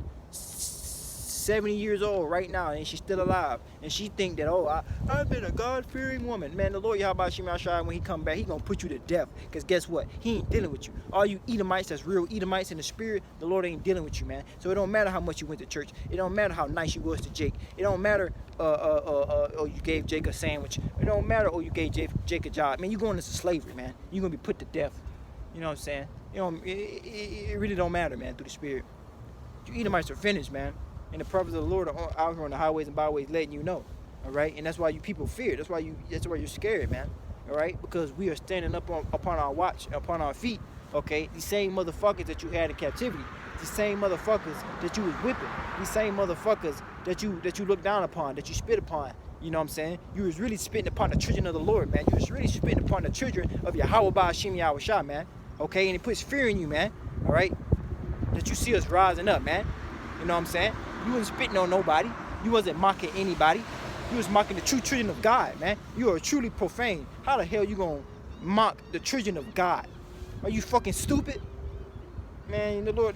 70 years old right now, and she's still alive, and she think that, oh, I've been a God-fearing woman. Man, the Lord Yahawashi, when he come back, he gonna put you to death, because guess what? He ain't dealing with you. All you Edomites that's real Edomites in the spirit, the Lord ain't dealing with you, man. So it don't matter how much you went to church. It don't matter how nice you was to Jake. It don't matter oh, you gave Jake a sandwich. It don't matter, oh, you gave Jake a job. Man, you going into slavery, man. You gonna be put to death. You know what I'm saying? You know, it really don't matter, man, through the spirit. You Edomites are finished, man. And the prophets of the Lord are out here on the highways and byways letting you know. All right? And that's why you people fear. That's why you're scared, man. All right? Because we are standing up upon our watch, upon our feet. Okay? These same motherfuckers that you had in captivity. These same motherfuckers that you was whipping. These same motherfuckers that you look down upon, that you spit upon. You know what I'm saying? You was really spitting upon the children of the Lord, man. You was really spitting upon the children of Yahawah, man. Okay? And it puts fear in you, man. All right? That you see us rising up, man. You know what I'm saying? You wasn't spitting on nobody. You wasn't mocking anybody. You was mocking the true children of God, man. You are truly profane. How the hell you gonna mock the children of God? Are you fucking stupid? Man, the Lord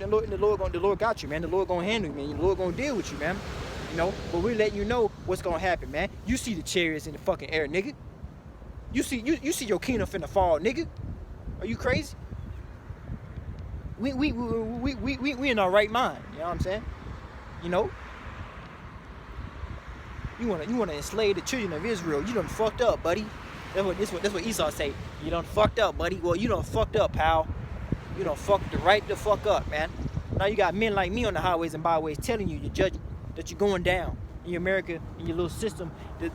got you, man. The Lord gonna handle you, man. The Lord gonna deal with you, man. You know, but we're letting you know what's gonna happen, man. You see the chariots in the fucking air, nigga. You see your kingdom finna fall, nigga. Are you crazy? We in our right mind. You know what I'm saying? You know. You wanna enslave the children of Israel. You done fucked up, buddy. That's what Esau say. You done fucked up, buddy. Well, you done fucked up, pal. You done fucked the fuck up, man. Now you got men like me on the highways and byways telling you, that you're going down in America, in your little system, the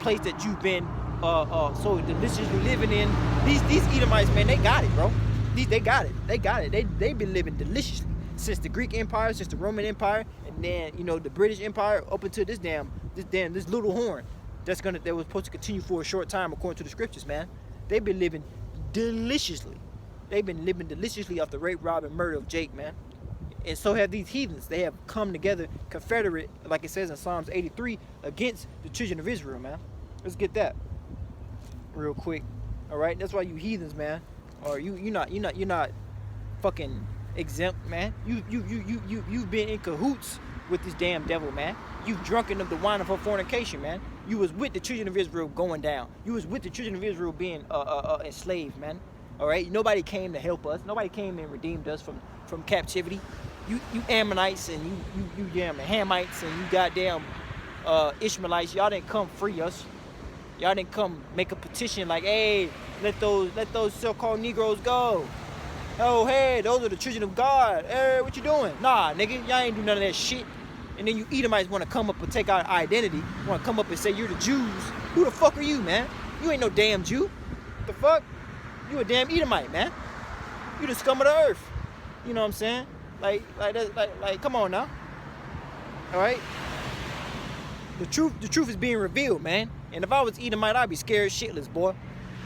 place that you've been so deliciously living in. These Edomites, man, they got it, bro. They got it. They've been living deliciously since the Greek Empire, since the Roman Empire, and then the British Empire up until this little horn that was supposed to continue for a short time according to the scriptures, man. They've been living deliciously. They've been living deliciously off the rape, rob, and murder of Jake, man. And so have these heathens. They have come together, confederate, like it says in Psalms 83, against the children of Israel, man. Let's get that real quick. All right, that's why you heathens, man, or you're not fucking exempt, man. You've been in cahoots with this damn devil, man. You've drunken of the wine of her fornication, man. You was with the children of Israel going down. You was with the children of Israel being enslaved, man. All right, nobody came to help us. Nobody came and redeemed us from captivity. You Ammonites and you damn Hamites and you goddamn Ishmaelites, y'all didn't come free us. Y'all didn't come make a petition like, hey, let those so-called Negroes go. Oh, hey, those are the children of God. Hey, what you doing? Nah, nigga, y'all ain't do none of that shit. And then you Edomites want to come up and take our identity, want to come up and say you're the Jews. Who the fuck are you, man? You ain't no damn Jew. The fuck? You a damn Edomite, man. You the scum of the earth. You know what I'm saying? Like, come on now. All right. The truth is being revealed, man. And if I was Edomite, I'd be scared shitless, boy.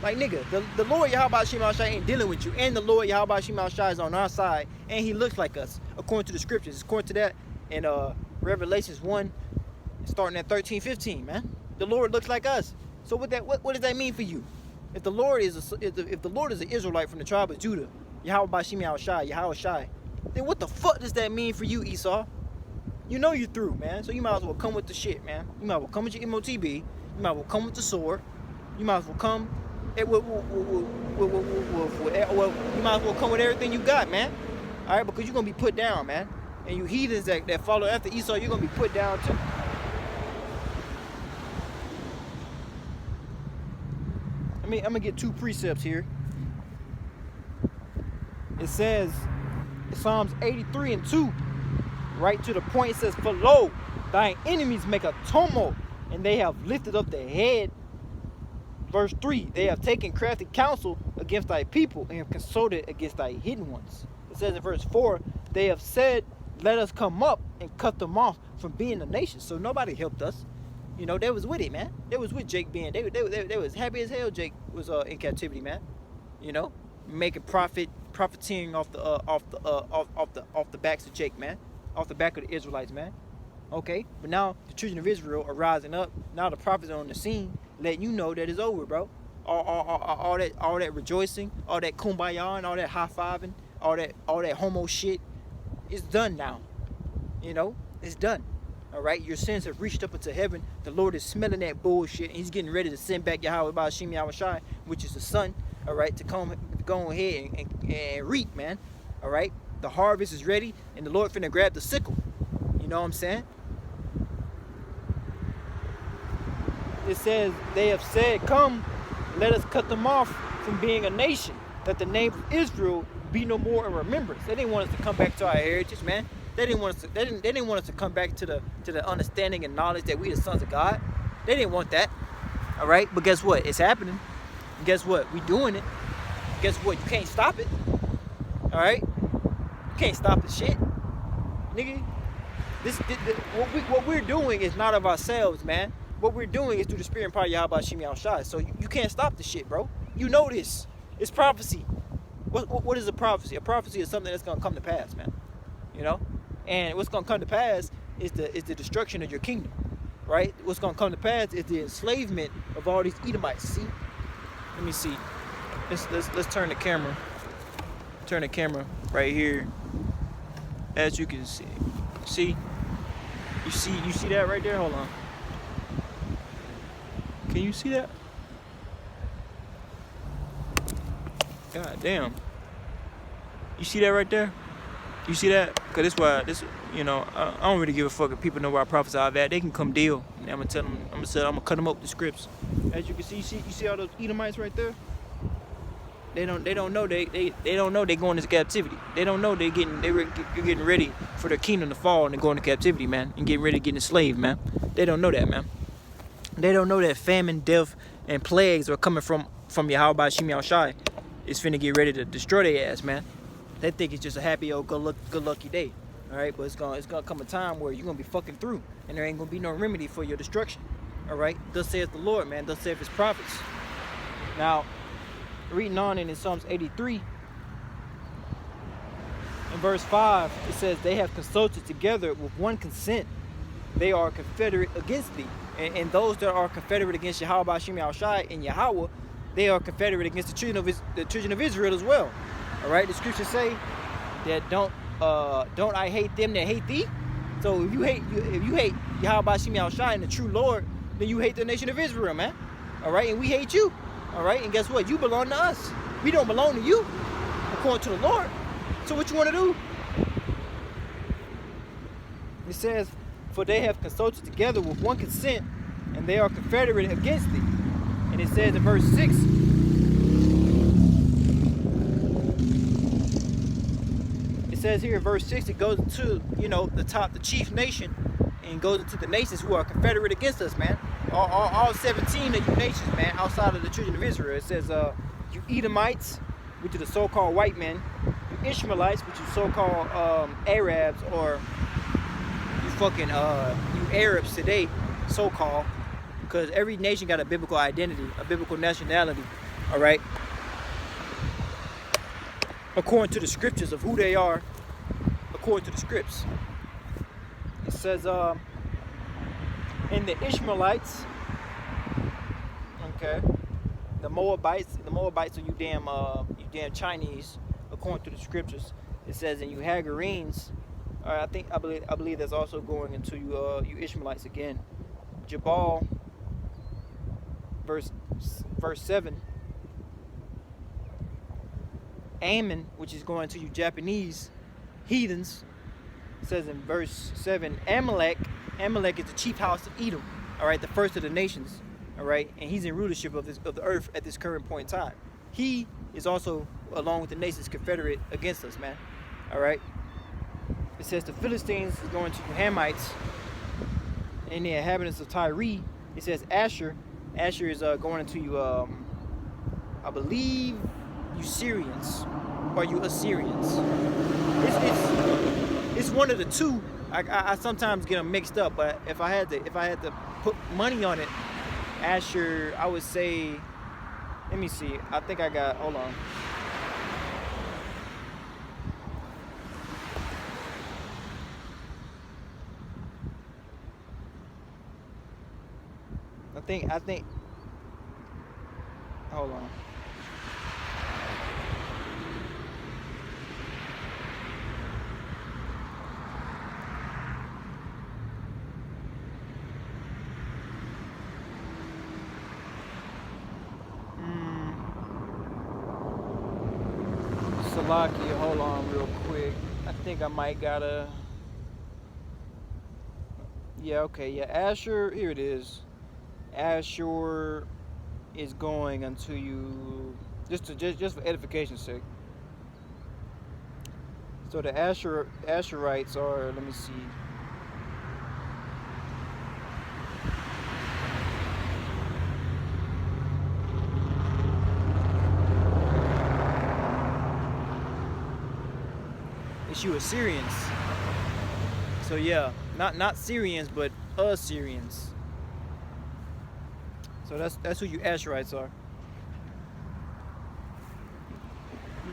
Like, nigga, the Lord Yahawashi ain't dealing with you, and the Lord Yahawashi is on our side, and he looks like us, according to the scriptures. According to that, in Revelations 1, starting at 13-15, man. The Lord looks like us. So what does that mean for you? If the Lord is an Israelite from the tribe of Judah, Yahawashi, then what the fuck does that mean for you, Esau? You know you're through, man. So you might as well come with the shit, man. You might as well come with your MOTB. You might as well come with the sword. You might as well come. You might as well come with everything you got, man. All right, because you're gonna be put down, man. And you heathens that follow after Esau, you're gonna be put down too. I'm gonna get two precepts here. It says, Psalms 83:2, right to the point. It says, "For lo, thine enemies make a tumult, and they have lifted up their head." Verse 3, "They have taken crafty counsel against thy people, and have consulted against thy hidden ones." It says in verse 4, "They have said, let us come up and cut them off from being a nation." So nobody helped us. They was with it, man. They was with Jake being. They was happy as hell. Jake was in captivity, man. Making profiting off the backs of Jake, man, off the back of the Israelites, man. Okay, but now the children of Israel are rising up. Now the prophets are on the scene, letting you know that it's over, bro. All that rejoicing, all that kumbaya, and all that high fiving, all that homo shit, is done now. It's done. All right, your sins have reached up into heaven. The Lord is smelling that bullshit, and he's getting ready to send back Yahawashi, which is the Son, all right, to go ahead and reap, man. All right, the harvest is ready, and the Lord finna grab the sickle. You know what I'm saying? It says, "They have said, come, let us cut them off from being a nation, that the name of Israel be no more in remembrance." They didn't want us to come back to our heritage, man. They didn't want us to come back to the understanding and knowledge that we the sons of God. They didn't want that. All right, but guess what? It's happening. And guess what? We doing it. Guess what? You can't stop it. All right, you can't stop the shit, nigga. What we're doing is not of ourselves, man. What we're doing is through the spirit and power of Yahawashi. So you can't stop the shit, bro. You know this. It's prophecy. What is a prophecy? A prophecy is something that's gonna come to pass, man. And what's gonna come to pass is the destruction of your kingdom, right? What's gonna come to pass is the enslavement of all these Edomites. See? Let me see. Let's turn the camera. Turn the camera right here. As you can see. See? You see that right there? Hold on. Can you see that? God damn. You see that right there? You see that? Cause this why this. I don't really give a fuck if people know where I prophesy at. They can come deal. And I'm gonna tell them. I'm gonna cut them up with the scripts. As you can see, you see all those Edomites right there. They don't know they don't know they going into captivity. They don't know they're getting ready for their kingdom to fall and they're going to captivity, man, and getting ready to get enslaved, man. They don't know that, man. They don't know that famine, death, and plagues are coming from Yahawashi. It's finna get ready to destroy their ass, man. They think it's just a happy old good lucky day. Alright, but it's gonna come a time where you're gonna be fucking through and there ain't gonna be no remedy for your destruction. Alright? Thus saith the Lord, man, thus saith his prophets. Now, reading on in Psalms 83, in verse 5, it says, they have consulted together with one consent. They are confederate against thee. And those that are confederate against Yahawashi and Yahawah, they are confederate against the children of Israel as well. Alright, the scriptures say that don't I hate them that hate thee? So if you hate Yahawashi and the true Lord, then you hate the nation of Israel, man. Alright, and we hate you. Alright, and guess what? You belong to us. We don't belong to you, according to the Lord. So what you want to do? It says, for they have consulted together with one consent, and they are confederate against thee. And it says in verse 6, it says here in verse 6, it goes to, the chief nation, and goes into the nations who are confederate against us, man. All 17 of you nations, man, outside of the children of Israel. It says, you Edomites, which are the so-called white men, you Ishmaelites, which are so-called Arabs, or you fucking you Arabs today, so-called, because every nation got a biblical identity, a biblical nationality, all right, according to the scriptures of who they are, according to the scripts. It says, in the Ishmaelites, okay, the Moabites are you damn Chinese, according to the scriptures. It says in you Hagarenes, I believe that's also going into you Ishmaelites again. Jabal, verse 7. Ammon, which is going to you Japanese heathens. It says in verse 7, Amalek is the chief house of Edom, all right, the first of the nations, all right, and he's in rulership of the earth at this current point in time. He is also, along with the nations, confederate against us, man, all right. It says the Philistines is going to you Hamites, and the inhabitants of Tyre. It says Asher is going into you, I believe, you Syrians, or you Assyrians. It's one of the two. I sometimes get them mixed up, but if I had to put money on it, Asher, I would say, let me see. I think I got, hold on. I think, hold on. Salakia, hold on real quick. I think I might gotta, yeah, okay, yeah, Asher, here it is. Asher is going unto you, just for edification's sake. So the Asherites are, let me see. It's you Assyrians. So yeah, not Syrians, but Assyrians. So that's who you Asherites are.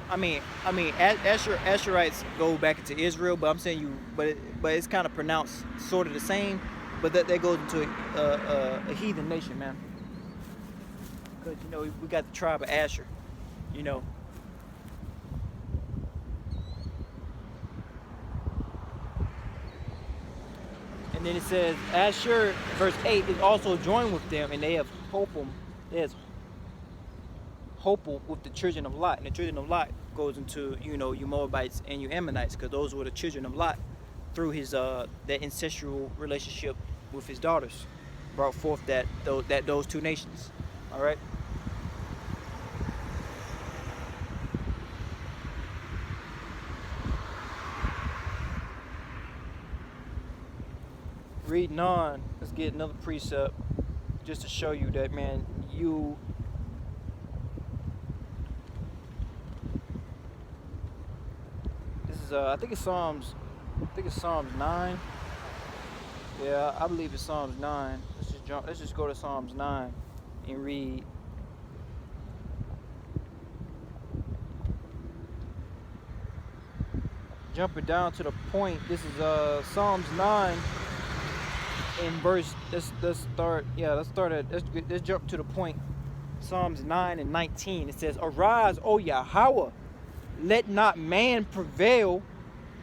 I mean, Asherites go back into Israel, but I'm saying but it's kind of pronounced sort of the same, but that goes into a heathen nation, man. Because we got the tribe of Asher, And then it says, Asher, verse 8, is also joined with them, and they have Hopim. There's hopeful with the children of Lot. And the children of Lot goes into, you Moabites and you Ammonites, because those were the children of Lot through his that ancestral relationship with his daughters, brought forth those two nations. All right. Reading on, let's get another precept just to show you that, man, this is I think it's Psalms 9. Yeah, I believe it's Psalms 9. Let's just go to Psalms 9 and read. Jumping down to the point, this is Psalms 9 in verse, let's jump to the point. Psalms 9 and 19, it says, "Arise, O Yahawah, let not man prevail,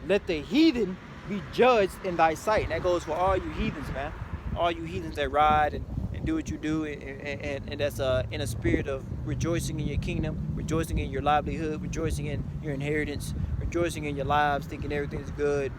let the heathen be judged in thy sight." And that goes for all you heathens, man. All you heathens that ride and do what you do, and that's in a spirit of rejoicing in your kingdom, rejoicing in your livelihood, rejoicing in your inheritance, rejoicing in your lives, thinking everything's good.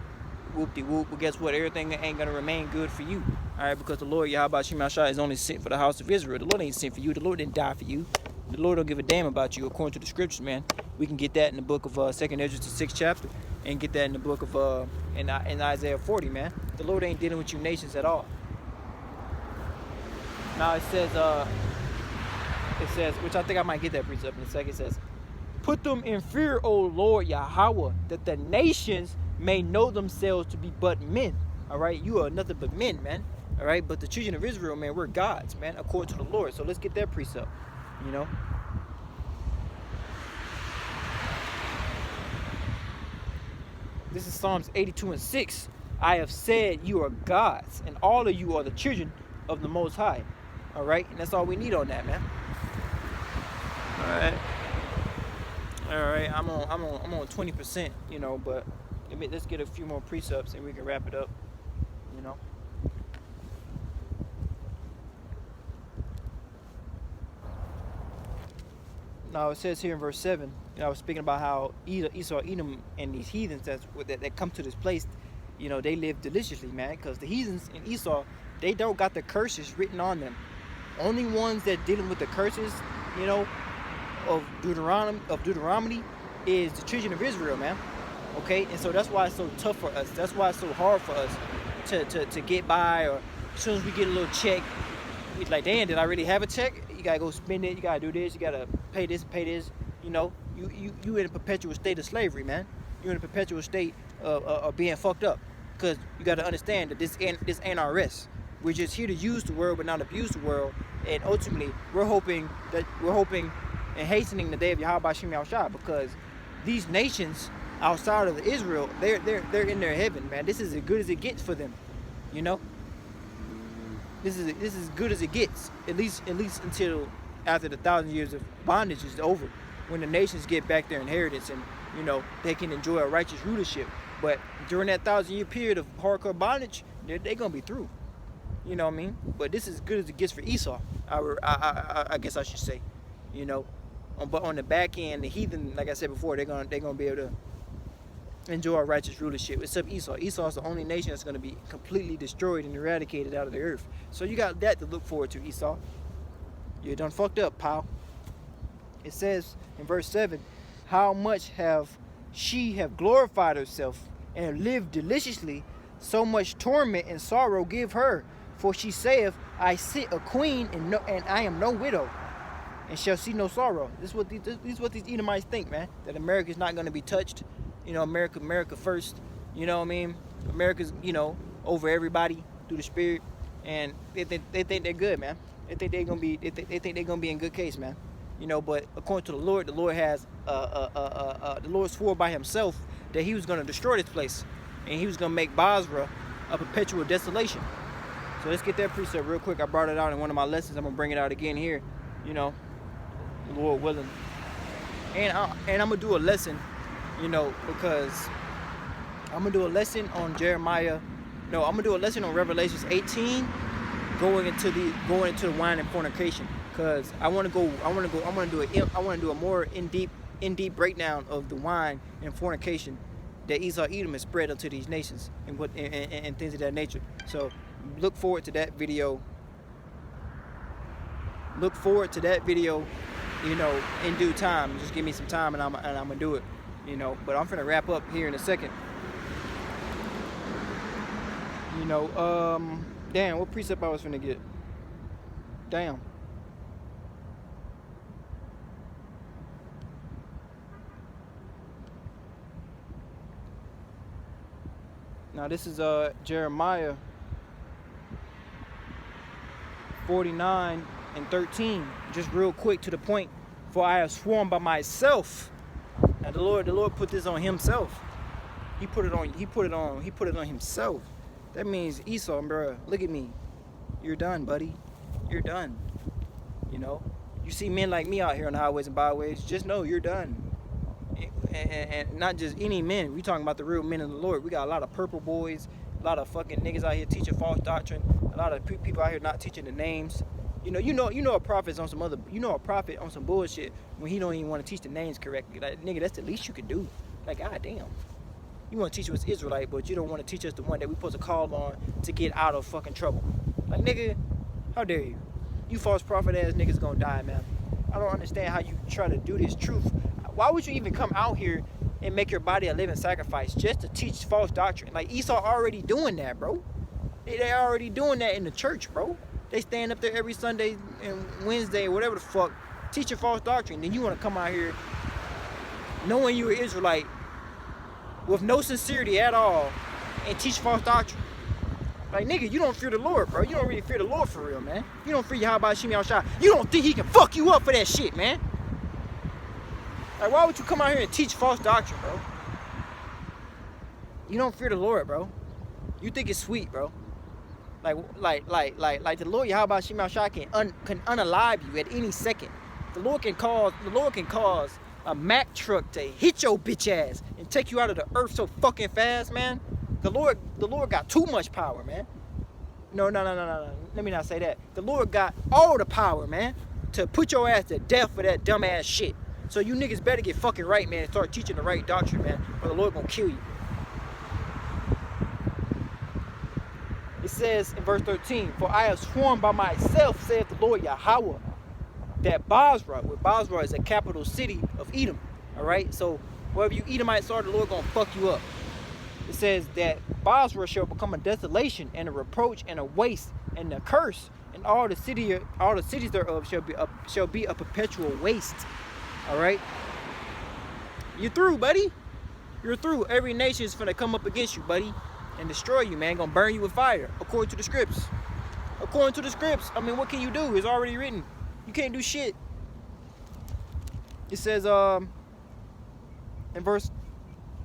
Whoop-de-whoop. But guess what? Everything ain't going to remain good for you. All right? Because the Lord Yahawashi is only sent for the house of Israel. The Lord ain't sent for you. The Lord didn't die for you. The Lord don't give a damn about you, according to the scriptures, man. We can get that in the book of 2nd Ezra, the 6th chapter, and get that in the book of in Isaiah 40, man. The Lord ain't dealing with you nations at all. Now it says, which I think I might get that precept in a second. It says, "Put them in fear, O Lord Yahawah, that the nations may know themselves to be but men." All right, you are nothing but men, man. All right, but the children of Israel, man, we're gods, man, according to the Lord. So let's get that precept. This is Psalms 82 and 6. "I have said you are gods, and all of you are the children of the Most High." All right, and that's all we need on that, man. All right. I'm on 20%, but let's get a few more precepts and we can wrap it up. Now it says here in verse 7, I was speaking about how Esau, Edom, and these heathens that come to this place, they live deliciously, man, because the heathens in Esau, they don't got the curses written on them. Only ones that dealing with the curses, of Deuteronomy is the children of Israel, man. Okay, and so that's why it's so tough for us. That's why it's so hard for us to get by, or as soon as we get a little check, it's like, damn, did I really have a check? You gotta go spend it. You gotta do this. You gotta pay this. You in a perpetual state of slavery, man. You're in a perpetual state of being fucked up, because you gotta understand that this ain't our rest. We're just here to use the world, but not abuse the world. And ultimately, we're hoping and hastening the day of Yahawashi, because these nations outside of Israel, they're in their heaven, man. This is as good as it gets for them, This is as good as it gets, at least until after the 1,000 years of bondage is over, when the nations get back their inheritance and they can enjoy a righteous rulership. But during that 1,000-year period of hardcore bondage, they're gonna be through. You know what I mean? But this is as good as it gets for Esau. I guess I should say, But on the back end, the heathen, like I said before, they're gonna be able to enjoy a righteous rulership. Except Esau. Esau is the only nation that's gonna be completely destroyed and eradicated out of the earth. So you got that to look forward to, Esau. You done fucked up, pal. It says in verse 7, "How much have she glorified herself and lived deliciously? So much torment and sorrow give her. For she saith, I sit a queen and I am no widow, and shall see no sorrow." This is what these Edomites think, man. That America's not going to be touched. America first. You know what I mean? America's, over everybody through the spirit, and they think they're good, man. They think they're gonna be in good case, man. But according to the Lord has the Lord swore by Himself that He was going to destroy this place, and He was going to make Basra a perpetual desolation. So let's get that precept real quick. I brought it out in one of my lessons. I'm gonna bring it out again here, Lord willing. And I'm gonna do a lesson, because I'm gonna do a lesson on Jeremiah. No, I'm gonna do a lesson on Revelations 18, going into the wine and fornication. Cause I want to do a more in deep breakdown of the wine and fornication that Esau Edom has spread unto these nations and things of that nature. So look forward to that video. Look forward to that video, you know, in due time. Just give me some time and I'm gonna do it, you know. But I'm finna wrap up here in a second. You know, damn, what precept I was finna get? Damn. Now this is Jeremiah 49:13. Just real quick to the point. For I have sworn by myself. Now the Lord put this on himself. He put it on himself. That means Esau, bro, look at me. You're done, buddy. You're done. You know? You see men like me out here on the highways and byways, just know you're done. And not just any men. We talking about the real men of the Lord. We got a lot of purple boys, a lot of fucking niggas out here teaching false doctrine, a lot of people out here not teaching the names. You know a prophet's on some other, a prophet on some bullshit when he don't even want to teach the names correctly. Like, nigga, that's the least you can do. Like, goddamn. You want to teach us Israelite, but you don't want to teach us the one that we supposed to call on to get out of fucking trouble. Like, nigga, how dare you? You false prophet ass niggas gonna die, man. I don't understand how you try to do this truth. Why would you even come out here and make your body a living sacrifice just to teach false doctrine? Like, Esau already doing that, bro. They already doing that in the church, bro. They stand up there every Sunday and Wednesday or whatever the fuck, teaching false doctrine. Then you want to come out here knowing you're an Israelite with no sincerity at all and teach false doctrine. Like, nigga, you don't fear the Lord, bro. You don't really fear the Lord for real, man. You don't fear Yahawashi. You don't think he can fuck you up for that shit, man. Like, why would you come out here and teach false doctrine, bro? You don't fear the Lord, bro. You think it's sweet, bro. Like the Lord Yahawashi can unalive you at any second. The Lord can cause a Mack truck to hit your bitch ass and take you out of the earth so fucking fast, man. The Lord got too much power, man. No. Let me not say that. The Lord got all the power, man, to put your ass to death for that dumb ass shit. So you niggas better get fucking right, man, and start teaching the right doctrine, man, or the Lord gonna kill you. It says in verse 13, for I have sworn by myself, saith the Lord Yahawah, that Basra, where Basra is a capital city of Edom, all right? So wherever you Edomites are, the Lord gonna fuck you up. It says that Basra shall become a desolation and a reproach and a waste and a curse, and all the cities thereof shall be a perpetual waste. All right, you're through, buddy. You're through. Every nation is finna come up against you, buddy, and destroy you, man. Gonna burn you with fire, according to the scripts. According to the scripts. I mean, what can you do? It's already written. You can't do shit. It says, in verse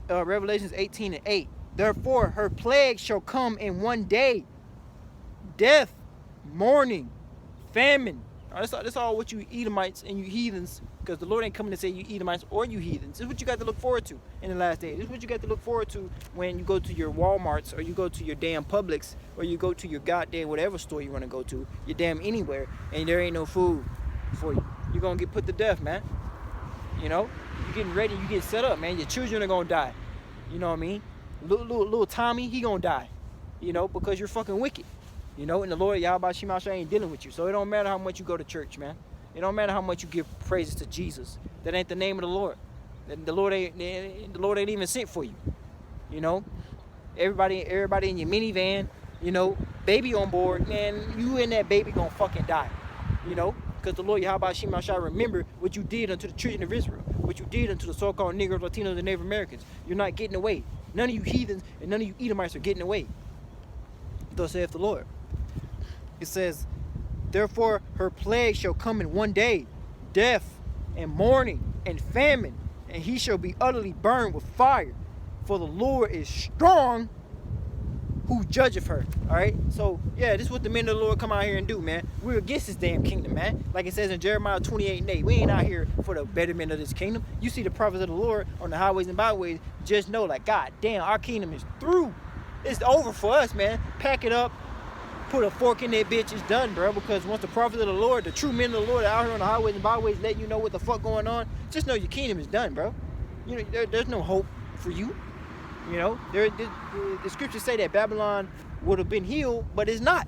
Revelations 18:8, therefore her plague shall come in one day: death, mourning, famine. That's all what you Edomites and you heathens, because the Lord ain't coming to say you Edomites or you heathens. This is what you got to look forward to in the last days. This is what you got to look forward to when you go to your Walmarts or you go to your damn Publix or you go to your goddamn whatever store you want to go to, your damn anywhere, and there ain't no food for you. You're going to get put to death, man. You know? You're getting ready. You get set up, man. Your children are going to die. You know what I mean? Little Tommy, he going to die. You know? Because you're fucking wicked. You know, and the Lord Yahawashi ain't dealing with you. So it don't matter how much you go to church, man. It don't matter how much you give praises to Jesus. That ain't the name of the Lord. The Lord ain't even sent for you. You know, everybody in your minivan, you know, baby on board, man. You and that baby gonna fucking die. You know, because the Lord Yahawashi remember what you did unto the children of Israel, what you did unto the so-called Negroes, Latinos, and Native Americans. You're not getting away. None of you heathens and none of you Edomites are getting away. Thus saith the Lord. It says, therefore her plague shall come in one day: death and mourning and famine, and he shall be utterly burned with fire. For the Lord is strong who judgeth her. Alright? So yeah, this is what the men of the Lord come out here and do, man. We're against this damn kingdom, man. Like it says in Jeremiah 28:8. We ain't out here for the betterment of this kingdom. You see the prophets of the Lord on the highways and byways, just know, like, God damn, our kingdom is through. It's over for us, man. Pack it up. put a fork in that bitch, it's done, bro. Because once the prophets of the Lord, the true men of the Lord are out here on the highways and byways letting you know what the fuck going on, just know your kingdom is done, bro. You know, there's no hope for you. You know, the scriptures say that Babylon would have been healed, but it's not.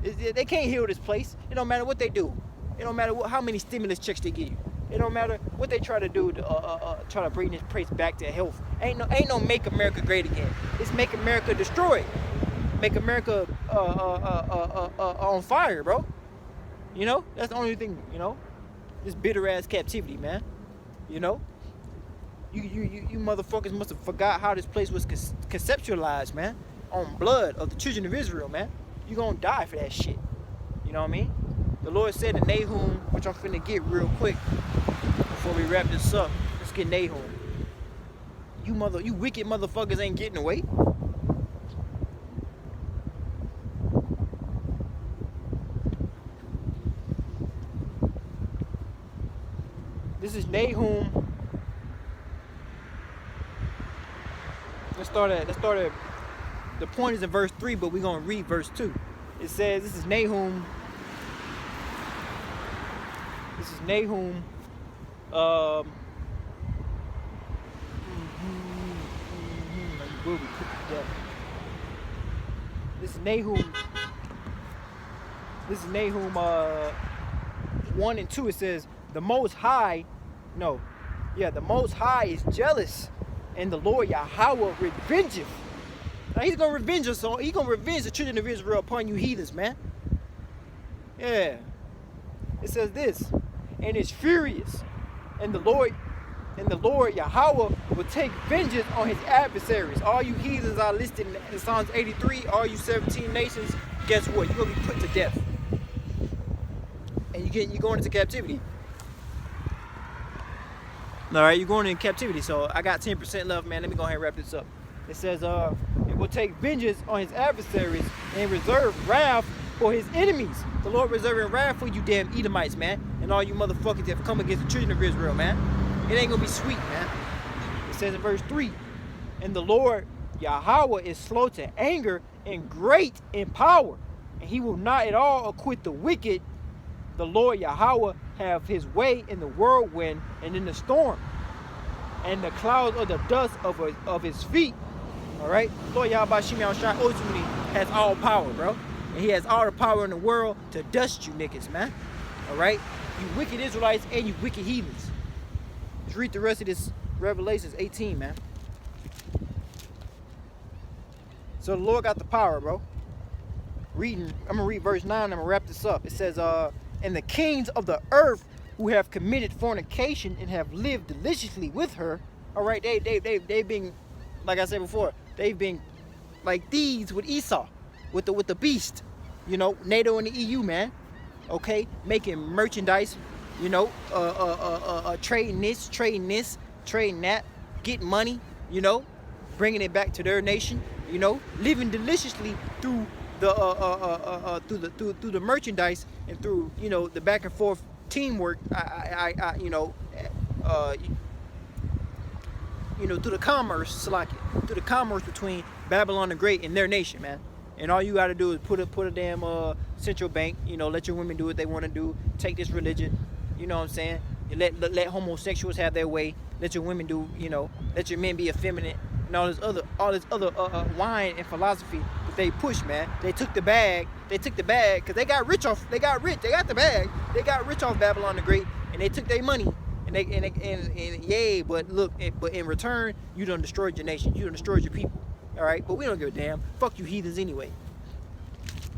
They can't heal this place. It don't matter what they do. It don't matter how many stimulus checks they give you. It don't matter what they try to do to try to bring this place back to health. Ain't no make America great again. It's make America destroyed. Make America on fire, bro. You know, that's the only thing. You know, this bitter ass captivity, man. You know, you motherfuckers must have forgot how this place was conceptualized, man. On blood of the children of Israel, man. You gonna die for that shit. You know what I mean? The Lord said in Nahum, which I'm finna get real quick before we wrap this up. Let's get Nahum. You wicked motherfuckers ain't getting away. This is Nahum. Let's start at the point is in verse 3, but we're gonna read verse 2. It says, this is Nahum. This is Nahum. This is Nahum. This is Nahum 1 and 2. It says, the Most High is jealous, and the Lord Yahawah revengeth. Now he's gonna revenge us all. He's gonna revenge the children of Israel upon you heathens, man. Yeah. It says this, and is furious, and the Lord Yahawah will take vengeance on his adversaries. All you heathens are listed in Psalms 83. All you 17 nations, guess what? You're gonna be put to death, and you're going into captivity. All right, you're going into captivity. So I got 10% left, man. Let me go ahead and wrap this up. It says, it will take vengeance on his adversaries and reserve wrath for his enemies. The Lord reserving wrath for you damn Edomites, man, and all you motherfuckers that have come against the children of Israel, man. It ain't gonna be sweet, man. It says in verse 3, and the Lord Yahawah is slow to anger and great in power, and he will not at all acquit the wicked. The Lord Yahawah have his way in the whirlwind and in the storm, and the clouds of the dust of his feet. All right, Lord Yahawashi ultimately has all power, bro, and he has all the power in the world to dust you niggas, man. All right, you wicked Israelites and you wicked heathens. Let's read the rest of this Revelations 18, man. So the Lord got the power, bro. I'm gonna read verse 9. I'm gonna wrap this up. It says, and the kings of the earth who have committed fornication and have lived deliciously with her. All right, they've been, like I said before, they've been like thieves with Esau, with the beast. You know, NATO and the EU, man. Okay, making merchandise. You know, trading this, trading that, getting money. You know, bringing it back to their nation. You know, living deliciously through the through the merchandise and through, you know, the back and forth teamwork. You know, through the commerce, through the commerce between Babylon the Great and their nation, man. And all you got to do is put a damn central bank. You know, let your women do what they want to do. Take this religion. You know what I'm saying? Let homosexuals have their way. Let your women do. You know, let your men be effeminate. And all this other wine and philosophy that they push, man. They took the bag. They took the bag because they got rich off. They got rich. They got the bag. They got rich off Babylon the Great, and they took their money. And yay, but look, but in return, you done destroyed your nation. You done destroyed your people. All right, but we don't give a damn. Fuck you heathens anyway.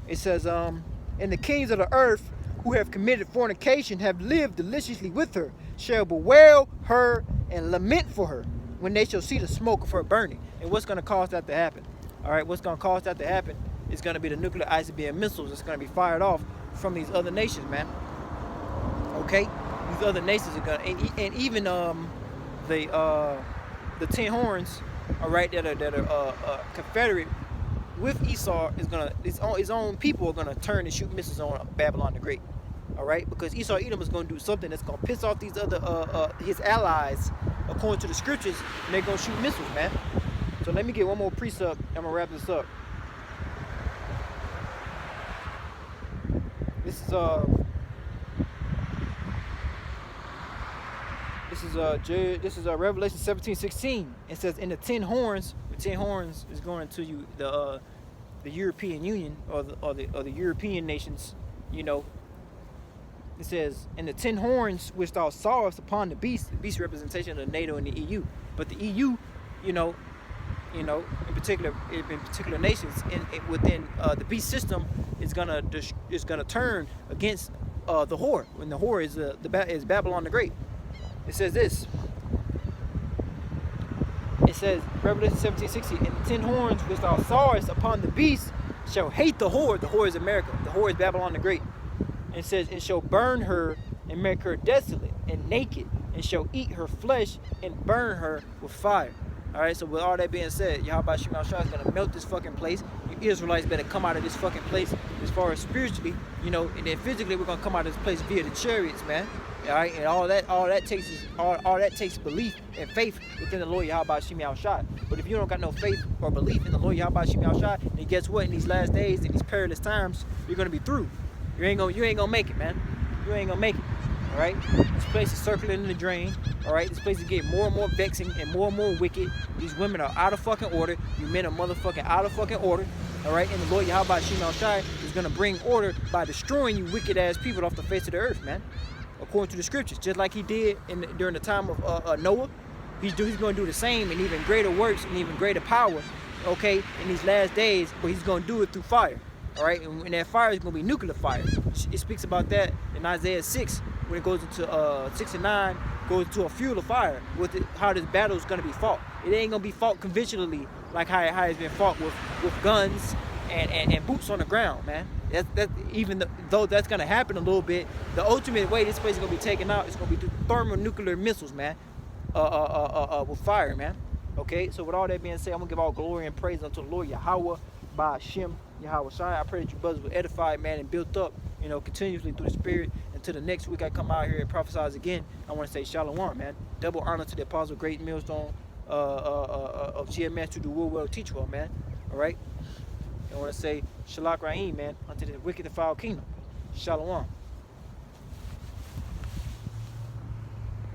It says, and the kings of the earth who have committed fornication have lived deliciously with her shall bewail her and lament for her when they shall see the smoke of her burning. And what's going to cause that to happen? All right, what's going to cause that to happen is going to be the nuclear ICBM missiles that's going to be fired off from these other nations, man. Okay, these other nations are going to, and even the 10 horns, all right, that are confederate with Esau is gonna, his own people are gonna turn and shoot missiles on Babylon the Great. All right, because Esau Edom is gonna do something that's gonna piss off these other his allies, according to the scriptures, and they're gonna shoot missiles, man. So let me get one more precept. I'm gonna wrap this up. This is Revelation 17:16. It says, "In the 10 horns, the 10 horns is going to you the European Union or the European nations, you know." It says, "In the 10 horns which thou sawest upon the beast representation of NATO and the EU, but the EU, in particular nations within the beast system is gonna turn against the whore, when the whore is Babylon the Great." It says this. It says, Revelation 17:60, "And the 10 horns which thou sawest upon the beast shall hate the whore." The whore is America. The whore is Babylon the Great. And it says, "It shall burn her and make her desolate and naked, and shall eat her flesh and burn her with fire." All right, so with all that being said, Yahawashi is going to melt this fucking place. You Israelites better come out of this fucking place as far as spiritually, and then physically we're going to come out of this place via the chariots, man. All right, and all that takes belief and faith within the Lord Yahawashi. But if you don't got no faith or belief in the Lord Yahawashi, then guess what? In these last days, in these perilous times, you're going to be through. You ain't gonna make it, man. You ain't gonna make it. All right, this place is circling in the drain. All right, this place is getting more and more vexing and more wicked. These women are out of fucking order. You men are motherfucking out of fucking order. All right, and the Lord Yahawashi is gonna bring order by destroying you wicked ass people off the face of the earth, man. According to the scriptures, just like he did during the time of Noah, he's gonna do the same and even greater works and even greater power. Okay, in these last days, but he's gonna do it through fire. All right, and that fire is going to be nuclear fire. It speaks about that in Isaiah 6, when it goes into 6 and 9, goes to a fuel of fire with how this battle is going to be fought. It ain't going to be fought conventionally like how it's been fought with guns and boots on the ground, man. Though that's going to happen a little bit, the ultimate way this place is going to be taken out is going to be through thermonuclear missiles, man, with fire, man. Okay, so with all that being said, I'm going to give all glory and praise unto the Lord Yahawah by Hashem Yahawashi. I pray that you brothers were edified, man, and built up, continuously through the Spirit. Until the next week I come out here and prophesize again, I want to say shalom, man. Double honor to the apostle, great millstone of GMS, to do well, teach well, man. All right? I want to say shalak rahim, man, unto the wicked and foul kingdom. Shalom.